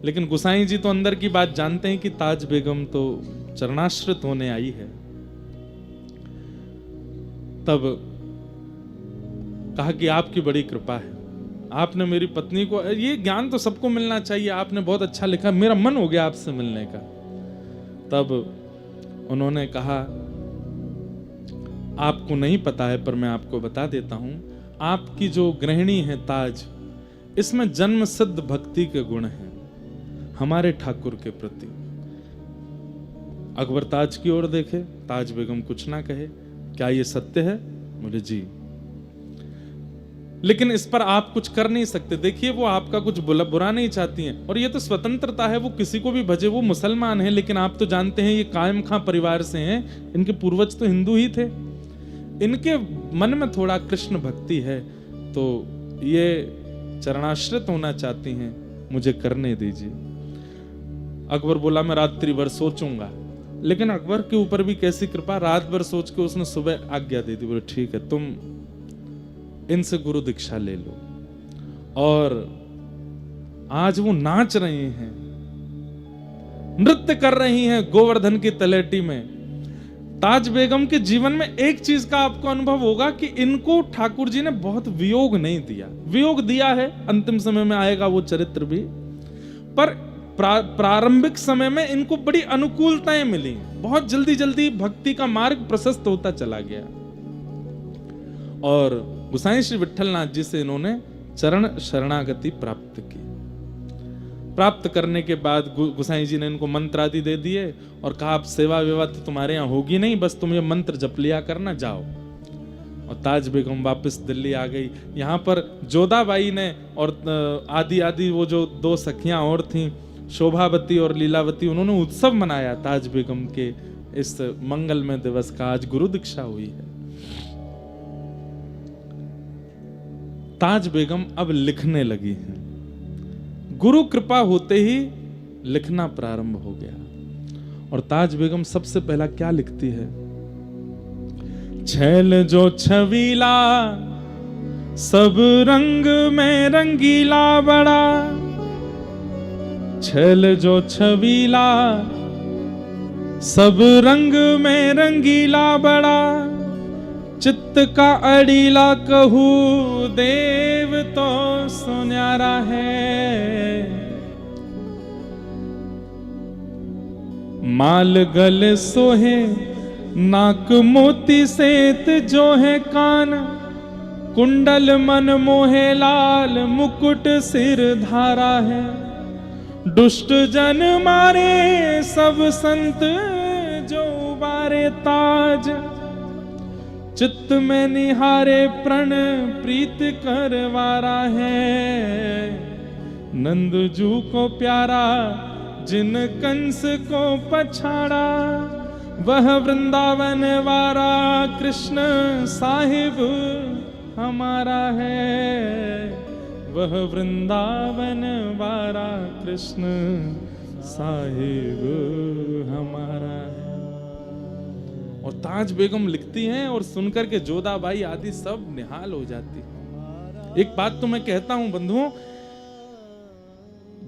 लेकिन गोसाई जी तो अंदर की बात जानते हैं कि ताज बेगम तो चरणाश्रित होने आई है। तब कहा कि आपकी बड़ी कृपा है, आपने मेरी पत्नी को, ये ज्ञान तो सबको मिलना चाहिए, आपने बहुत अच्छा लिखा, मेरा मन हो गया आपसे मिलने का। तब उन्होंने कहा, आपको नहीं पता है पर मैं आपको बता देता हूं, आपकी जो गृहिणी है ताज, इसमें जन्म सिद्ध भक्ति के गुण हैं हमारे ठाकुर के प्रति। अकबर ताज की ओर देखे, ताज बेगम कुछ ना कहे। क्या ये सत्य है? बोले जी, लेकिन इस पर आप कुछ कर नहीं सकते। देखिए, वो आपका कुछ बुरा नहीं चाहती हैं, और ये तो स्वतंत्रता है, वो किसी को भी भजे। वो मुसलमान है, लेकिन आप तो जानते हैं ये कायम खां परिवार से हैं, इनके पूर्वज तो हिंदू ही थे। इनके मन में थोड़ा कृष्ण भक्ति है, तो ये चरणाश्रित होना चाहती हैं, मुझे करने दीजिए। अकबर बोला, मैं रात्रि भर सोचूंगा। लेकिन अकबर के ऊपर भी कैसी कृपा, रात भर सोच के उसने सुबह आज्ञा दे दी। बोले ठीक है, तुम इनसे गुरु दीक्षा ले लो। और आज वो नाच रही हैं, नृत्य कर रही हैं गोवर्धन की तलहटी में। ताज बेगम के जीवन में एक चीज का आपको अनुभव होगा कि इनको ठाकुर जी ने बहुत वियोग नहीं दिया। वियोग दिया है, अंतिम समय में आएगा वो चरित्र भी, पर प्रारंभिक समय में इनको बड़ी अनुकूलताएं मिली। बहुत जल्दी जल्दी भक्ति का मार्ग प्रशस्त होता चला गया। और गोसाई श्री विठलनाथ जी से इन्होंने चरण शरणागति प्राप्त की। प्राप्त करने के बाद गोसाई जी ने इनको मंत्र आदि दे दिए और कहा, आप सेवा विवा तो तुम्हारे यहाँ होगी नहीं, बस तुम ये मंत्र जप लिया करना, जाओ। और ताज बेगम वापस दिल्ली आ गई। यहाँ पर जोधाबाई ने और आदि वो जो दो सखियां और थीं, शोभावती और लीलावती, उन्होंने उत्सव मनाया ताज बेगम के इस मंगलमय दिवस का। आज गुरु दीक्षा हुई है। ताज बेगम अब लिखने लगी हैं। गुरु कृपा होते ही लिखना प्रारंभ हो गया। और ताज बेगम सबसे पहला क्या लिखती है? छैल जो छवीला, सब रंग में रंगीला बड़ा। छैल जो छवीला, सब रंग में रंगीला बड़ा। चित्त का अड़ीला कहू, देव तो सुन्यारा है। माल गल सोहे, नाक मोती सेत जो है कान। कुंडल मन मोहे लाल, मुकुट सिर धारा है। दुष्ट जन मारे सब संत, जो उबारे ताज। चित्त में निहारे प्रण, प्रीत करवारा है। नंदजू को प्यारा, जिन कंस को पछाड़ा। वह वृंदावन वाला कृष्ण साहिब हमारा है, वह वृंदावन वाला कृष्ण साहिब हमारा है। और ताज बेगम लिखती हैं और सुनकर के जोधाबाई आदि सब निहाल हो जाती है। एक बात तो मैं कहता हूं बंधुओं,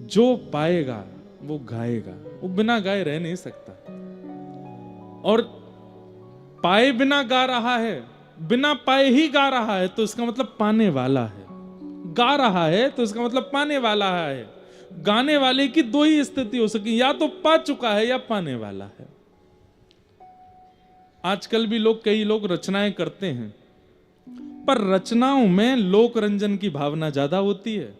जो पाएगा वो गाएगा, वो बिना गाए रह नहीं सकता। और पाए बिना गा रहा है, बिना पाए ही गा रहा है, तो इसका मतलब पाने वाला है। गा रहा है तो इसका मतलब पाने वाला है। गाने वाले की दो ही स्थिति हो सकी, या तो पा चुका है या पाने वाला है। आजकल भी कई लोग रचनाएं करते हैं, पर रचनाओं में लोक रंजन की भावना ज्यादा होती है।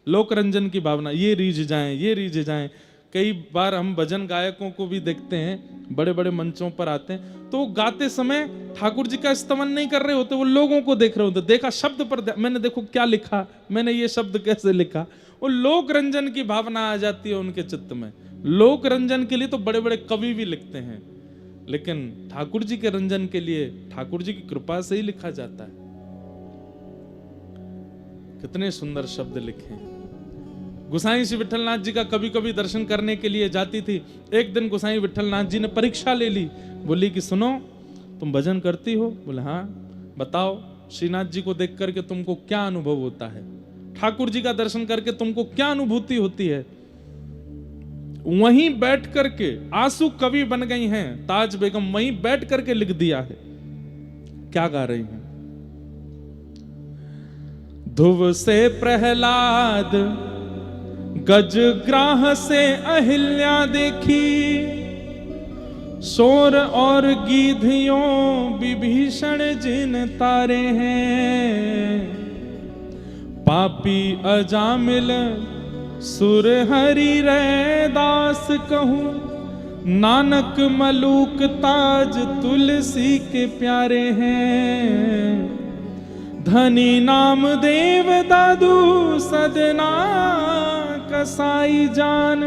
लोक रंजन की भावना, ये रीझ जाएं, ये रीझ जाएं। कई बार हम भजन गायकों को भी देखते हैं, बड़े बड़े मंचों पर आते हैं, तो गाते समय ठाकुर जी का स्तवन नहीं कर रहे होते, वो लोगों को देख रहे होते। देखा शब्द पर, मैंने देखो क्या लिखा, मैंने ये शब्द कैसे लिखा। वो लोक रंजन की भावना आ जाती है उनके चित्त में। लोक रंजन के लिए तो बड़े बड़े कवि भी लिखते हैं, लेकिन ठाकुर जी के रंजन के लिए ठाकुर जी की कृपा से ही लिखा जाता है। कितने सुंदर शब्द लिखे हैं। गोसाई श्री विठलनाथ जी का कभी कभी दर्शन करने के लिए जाती थी। एक दिन गोसाई विठलनाथ जी ने परीक्षा ले ली, बोली कि सुनो, तुम भजन करती हो? बोले हाँ। बताओ श्रीनाथ जी को देख करके तुमको क्या अनुभव होता है, ठाकुर जी का दर्शन करके तुमको क्या अनुभूति होती है? वहीं बैठ करके आंसू कवि बन गई हैं ताज बेगम, वहीं बैठ करके लिख दिया है। क्या गा रही हैं? ध्रुव से प्रहलाद, गजग्राह से अहिल्या देखी, शोर और गीधियों विभीषण जिन तारे हैं, पापी अजामिल सुर हरि रे दास कहूं, नानक मलूक ताज तुलसी के प्यारे हैं, धनी नाम देव दादू सदना कसाई जान,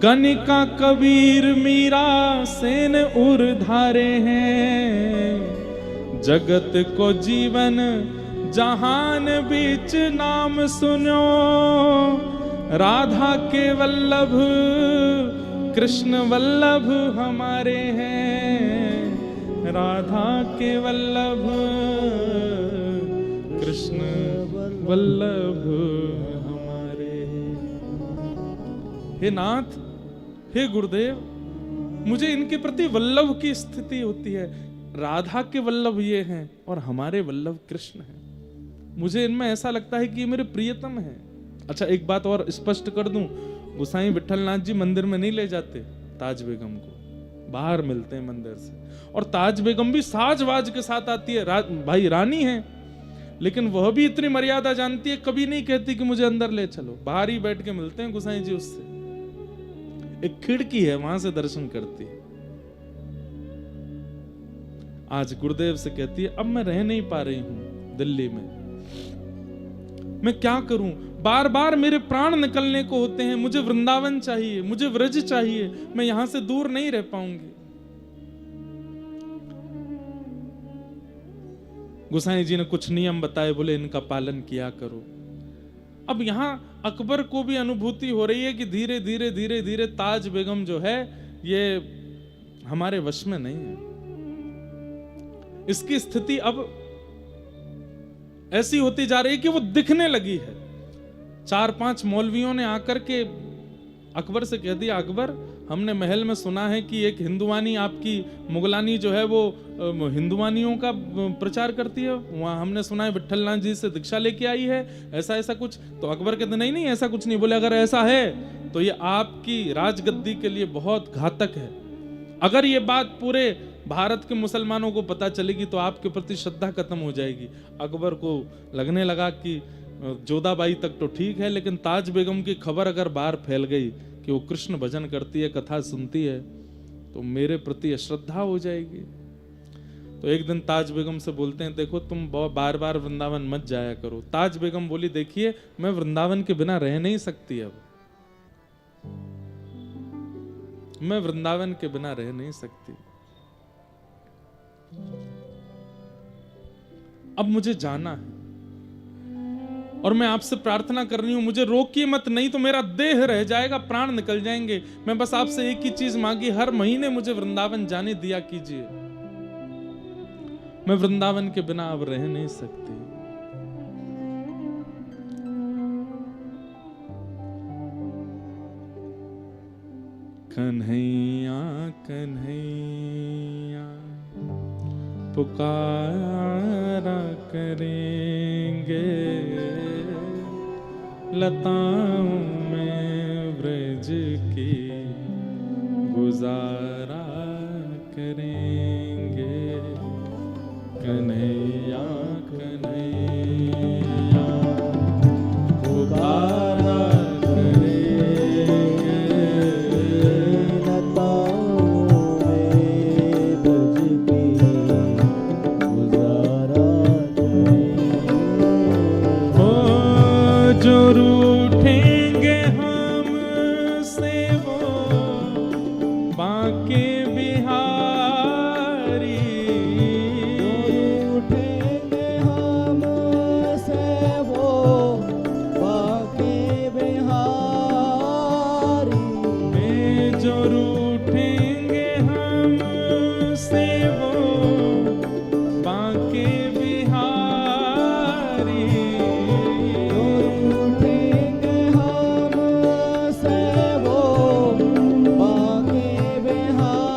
गणिका कबीर मीरा सेन उर धारे हैं, जगत को जीवन जहान बीच नाम सुनो, राधा के वल्लभ कृष्ण वल्लभ हमारे हैं, राधा के वल्लभ कृष्ण वल्लभ हमारे। हे नाथ, हे गुरुदेव, मुझे इनके प्रति वल्लभ की स्थिति होती है। राधा के वल्लभ ये हैं और हमारे वल्लभ कृष्ण हैं। मुझे इनमें ऐसा लगता है कि ये मेरे प्रियतम हैं। अच्छा, एक बात और स्पष्ट कर दूं, गोसाई विठलनाथ जी मंदिर में नहीं ले जाते ताज बेगम को, बाहर मिलते हैं मंदिर से। और ताज बेगम भी साजवाज के साथ आती है, भाई रानी है, लेकिन वह भी इतनी मर्यादा जानती है, कभी नहीं कहती कि मुझे अंदर ले चलो, बाहर ही बैठ के मिलते हैं गोसाई जी उससे। एक खिड़की है, वहां से दर्शन करती है। आज गुरुदेव से कहती है, अब मैं रह नहीं पा रही हूं दिल्ली में, मैं क्या करूं, बार बार मेरे प्राण निकलने को होते हैं, मुझे वृंदावन चाहिए, मुझे व्रज चाहिए, मैं यहां से दूर नहीं रह पाऊंगी। गोसाई जी ने कुछ नियम बताए, बोले इनका पालन किया करो। अब यहां अकबर को भी अनुभूति हो रही है कि धीरे धीरे धीरे धीरे ताज बेगम जो है ये हमारे वश में नहीं है। इसकी स्थिति अब ऐसी होती जा रही है कि वो दिखने लगी है। 4-5 मौलवियों ने आकर के अकबर से कह दिया, अकबर, हमने महल में सुना है कि एक हिंदुवानी आपकी मुगलानी जो है वो हिंदुवानियों का प्रचार करती है, वहां हमने सुना है विठलनाथ जी से दीक्षा लेके आई है, ऐसा ऐसा कुछ। तो अकबर कहते नहीं नहीं ऐसा कुछ नहीं। बोले अगर ऐसा है तो ये आपकी राजगद्दी के लिए बहुत घातक है। अगर ये बात पूरे भारत के मुसलमानों को पता चलेगी तो आपके प्रति श्रद्धा खत्म हो जाएगी। अकबर को लगने लगा कि जोधाबाई तक तो ठीक है, लेकिन ताज बेगम की खबर अगर बाहर फैल गई कि वो कृष्ण भजन करती है, कथा सुनती है, तो मेरे प्रति अश्रद्धा हो जाएगी। तो एक दिन ताज बेगम से बोलते हैं, देखो तुम बार बार वृंदावन मत जाया करो। ताज बेगम बोली, देखिए मैं वृंदावन के बिना रह नहीं सकती अब। मैं वृंदावन के बिना रह नहीं सकती। अब मुझे जाना है और मैं आपसे प्रार्थना कर रही हूं, मुझे रोकिए मत, नहीं तो मेरा देह रह जाएगा, प्राण निकल जाएंगे। मैं बस आपसे एक ही चीज मांगी, हर महीने मुझे वृंदावन जाने दिया कीजिए। मैं वृंदावन के बिना अब रह नहीं सकती। कन्हैया कन्हैया पुकारा करेंगे, लताओं में ब्रज की गुजारा करेंगे। कन्हैया कन्हैया पुकारा जो रूठेंगे हमसे वो बांके बिहारी, जो रूठेंगे हमसे वो बांके बिहारी। जो रूठेंगे हमसे वो बांके बिहारी। बांके बिहारी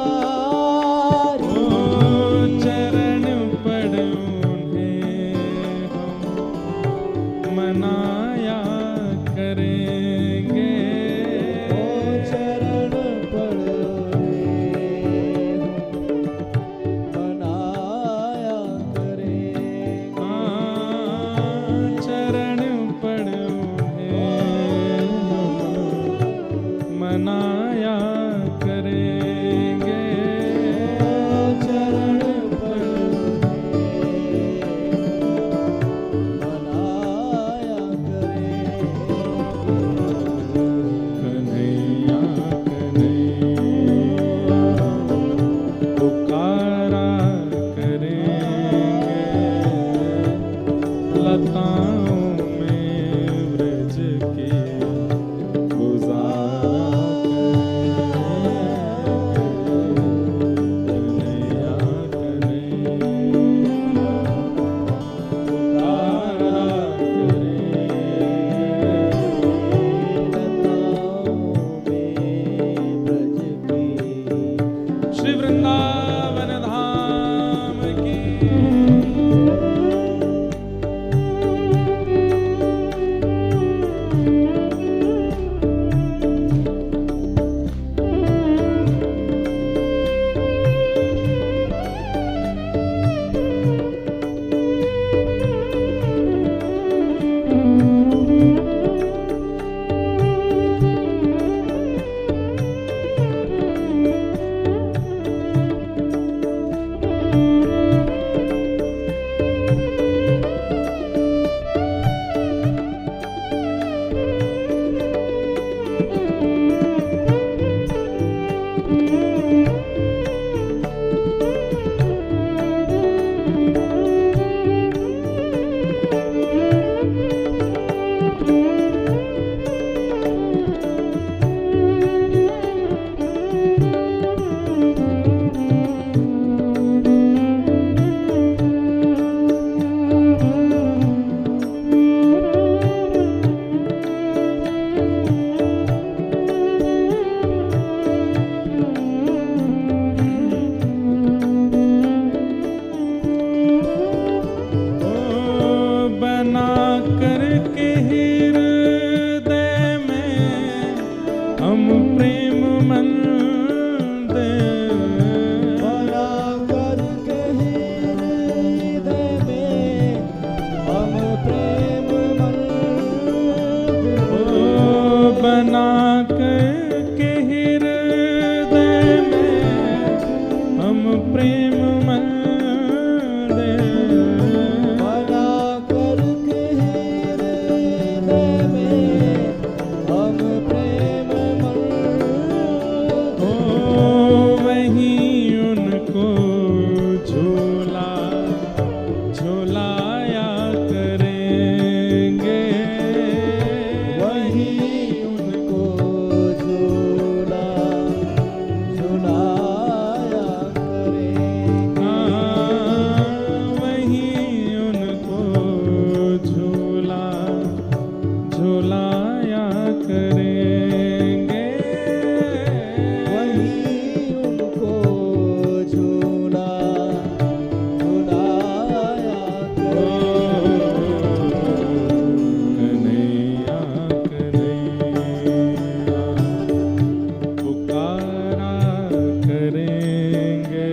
करेंगे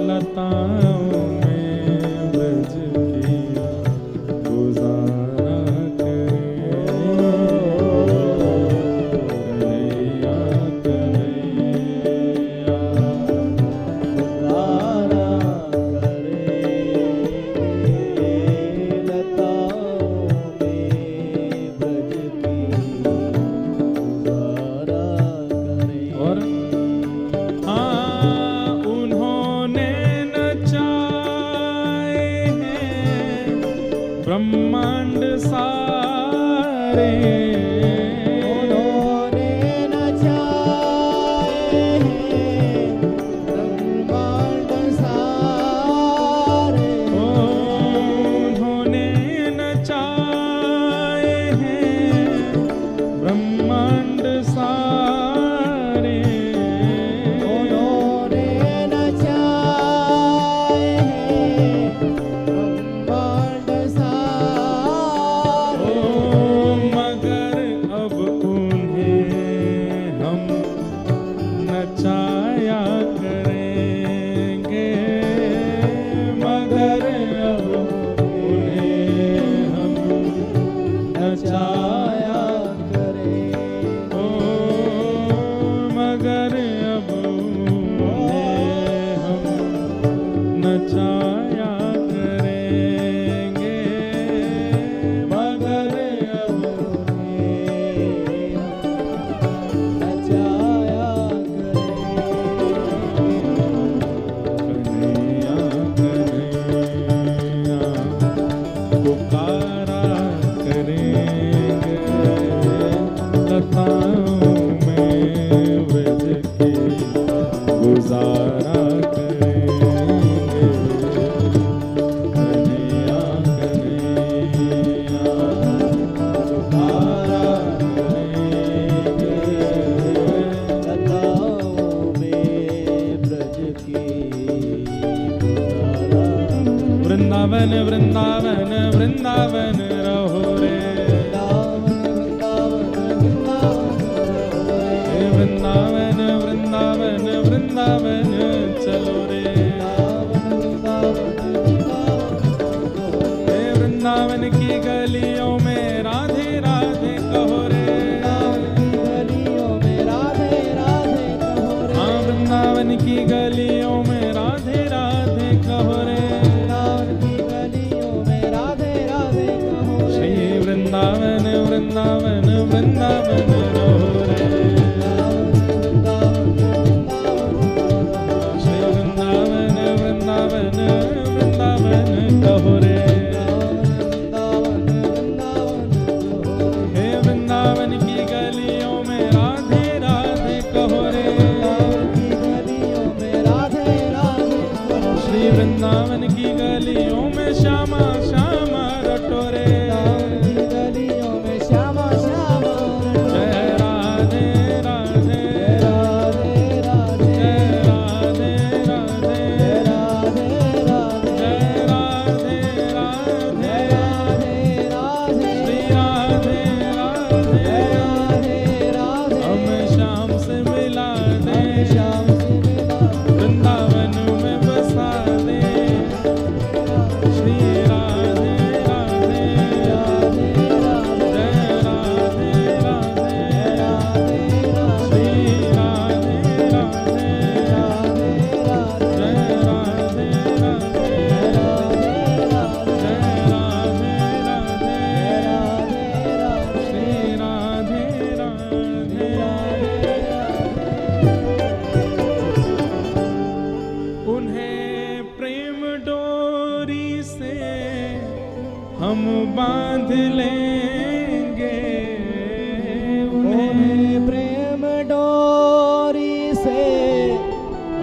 लताओं में ब्रज की गुजारा करेंगे कन्हैया पुकारा करेंगे लताओं में ब्रज की गुजारा करेंगे। और हाँ उन्होंने नचाए हैं ब्रह्मांड सारे उन्होंने नचाए हैं ब्रह्मांड सारे उन्होंने नचाए हैं ब्रह्मांड सारे उन्होंने नचाए हैं ब्रह्मांड सारे मगर अब उन्हें हम नचाया करेंगे मगर अब उन्हें हम नचाया करें ओ मगर अब उन्हें हम नचाया करेंगे मगर अब नचाया कन्हैया कन्हैया पुकारा करेंगे लताओं में ब्रज की गुजारा करेंगे कन्हैया कन्हैया पुकारा करेंगे लताओं में ब्रज की गुजारा वृंदावन वृंदावन वृंदावन रहो रे हे वृंदावन वृंदावन वृंदावन चलो रे हे वृंदावन की गलियों में राधे राधे कहो रे हाँ वृंदावन की गलियों में राधे राधे कहो रे श्री वृंदावन वृंदावन वृंदावन रहो रे श्री वृंदावन वृंदावन वृंदावन कहो रे हे वृंदावन की गलियों में राधे राधे कहो रे श्री वृंदावन की गलियों में श्यामा श्यामा रटो रे जय राधे राधे जय राधे राधे जय राधे राधे श्री राधे राधे हमें श्याम से मिला दे वृंदावन में बसा दे श्री राधे राधे जय राधे राधे श्री राधे राधे जय राधे राधे जय राधे राधे श्री राधे राधे उन्हें प्रेम डोरी से हम बांध लेंगे उन्हें प्रेम डोरी से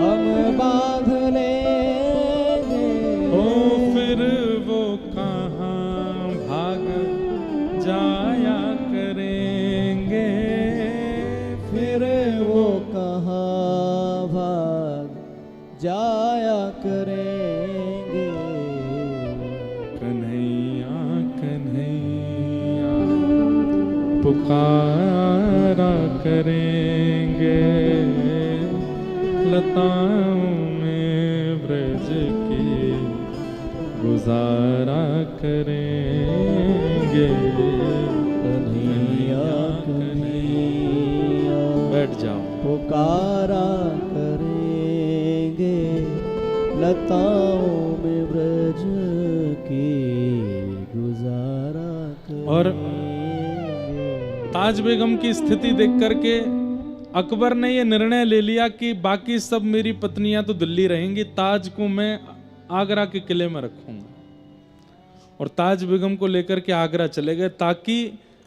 हम बांध लेंगे ओ फिर वो कहाँ भाग जाया करेंगे फिर वो कहाँ भाग जाया करेंगे कन्हैया कन्हैया पुकारा करेंगे लताओं में ब्रज के गुजारा करेंगे। कन्हैया कन्हैया बैठ जाओ। पुकारा करेंगे, लताओं में ब्रज की गुजारा और करेंगे। ताज बेगम की स्थिति देख करके अकबर ने ये निर्णय ले लिया कि बाकी सब मेरी पत्नियां तो दिल्ली रहेंगी, ताज को मैं आगरा के किले में रखूंगा। और ताज बेगम को लेकर के आगरा चले गए ताकि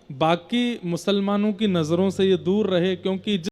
बाकी मुसलमानों की नजरों से ये दूर रहे, क्योंकि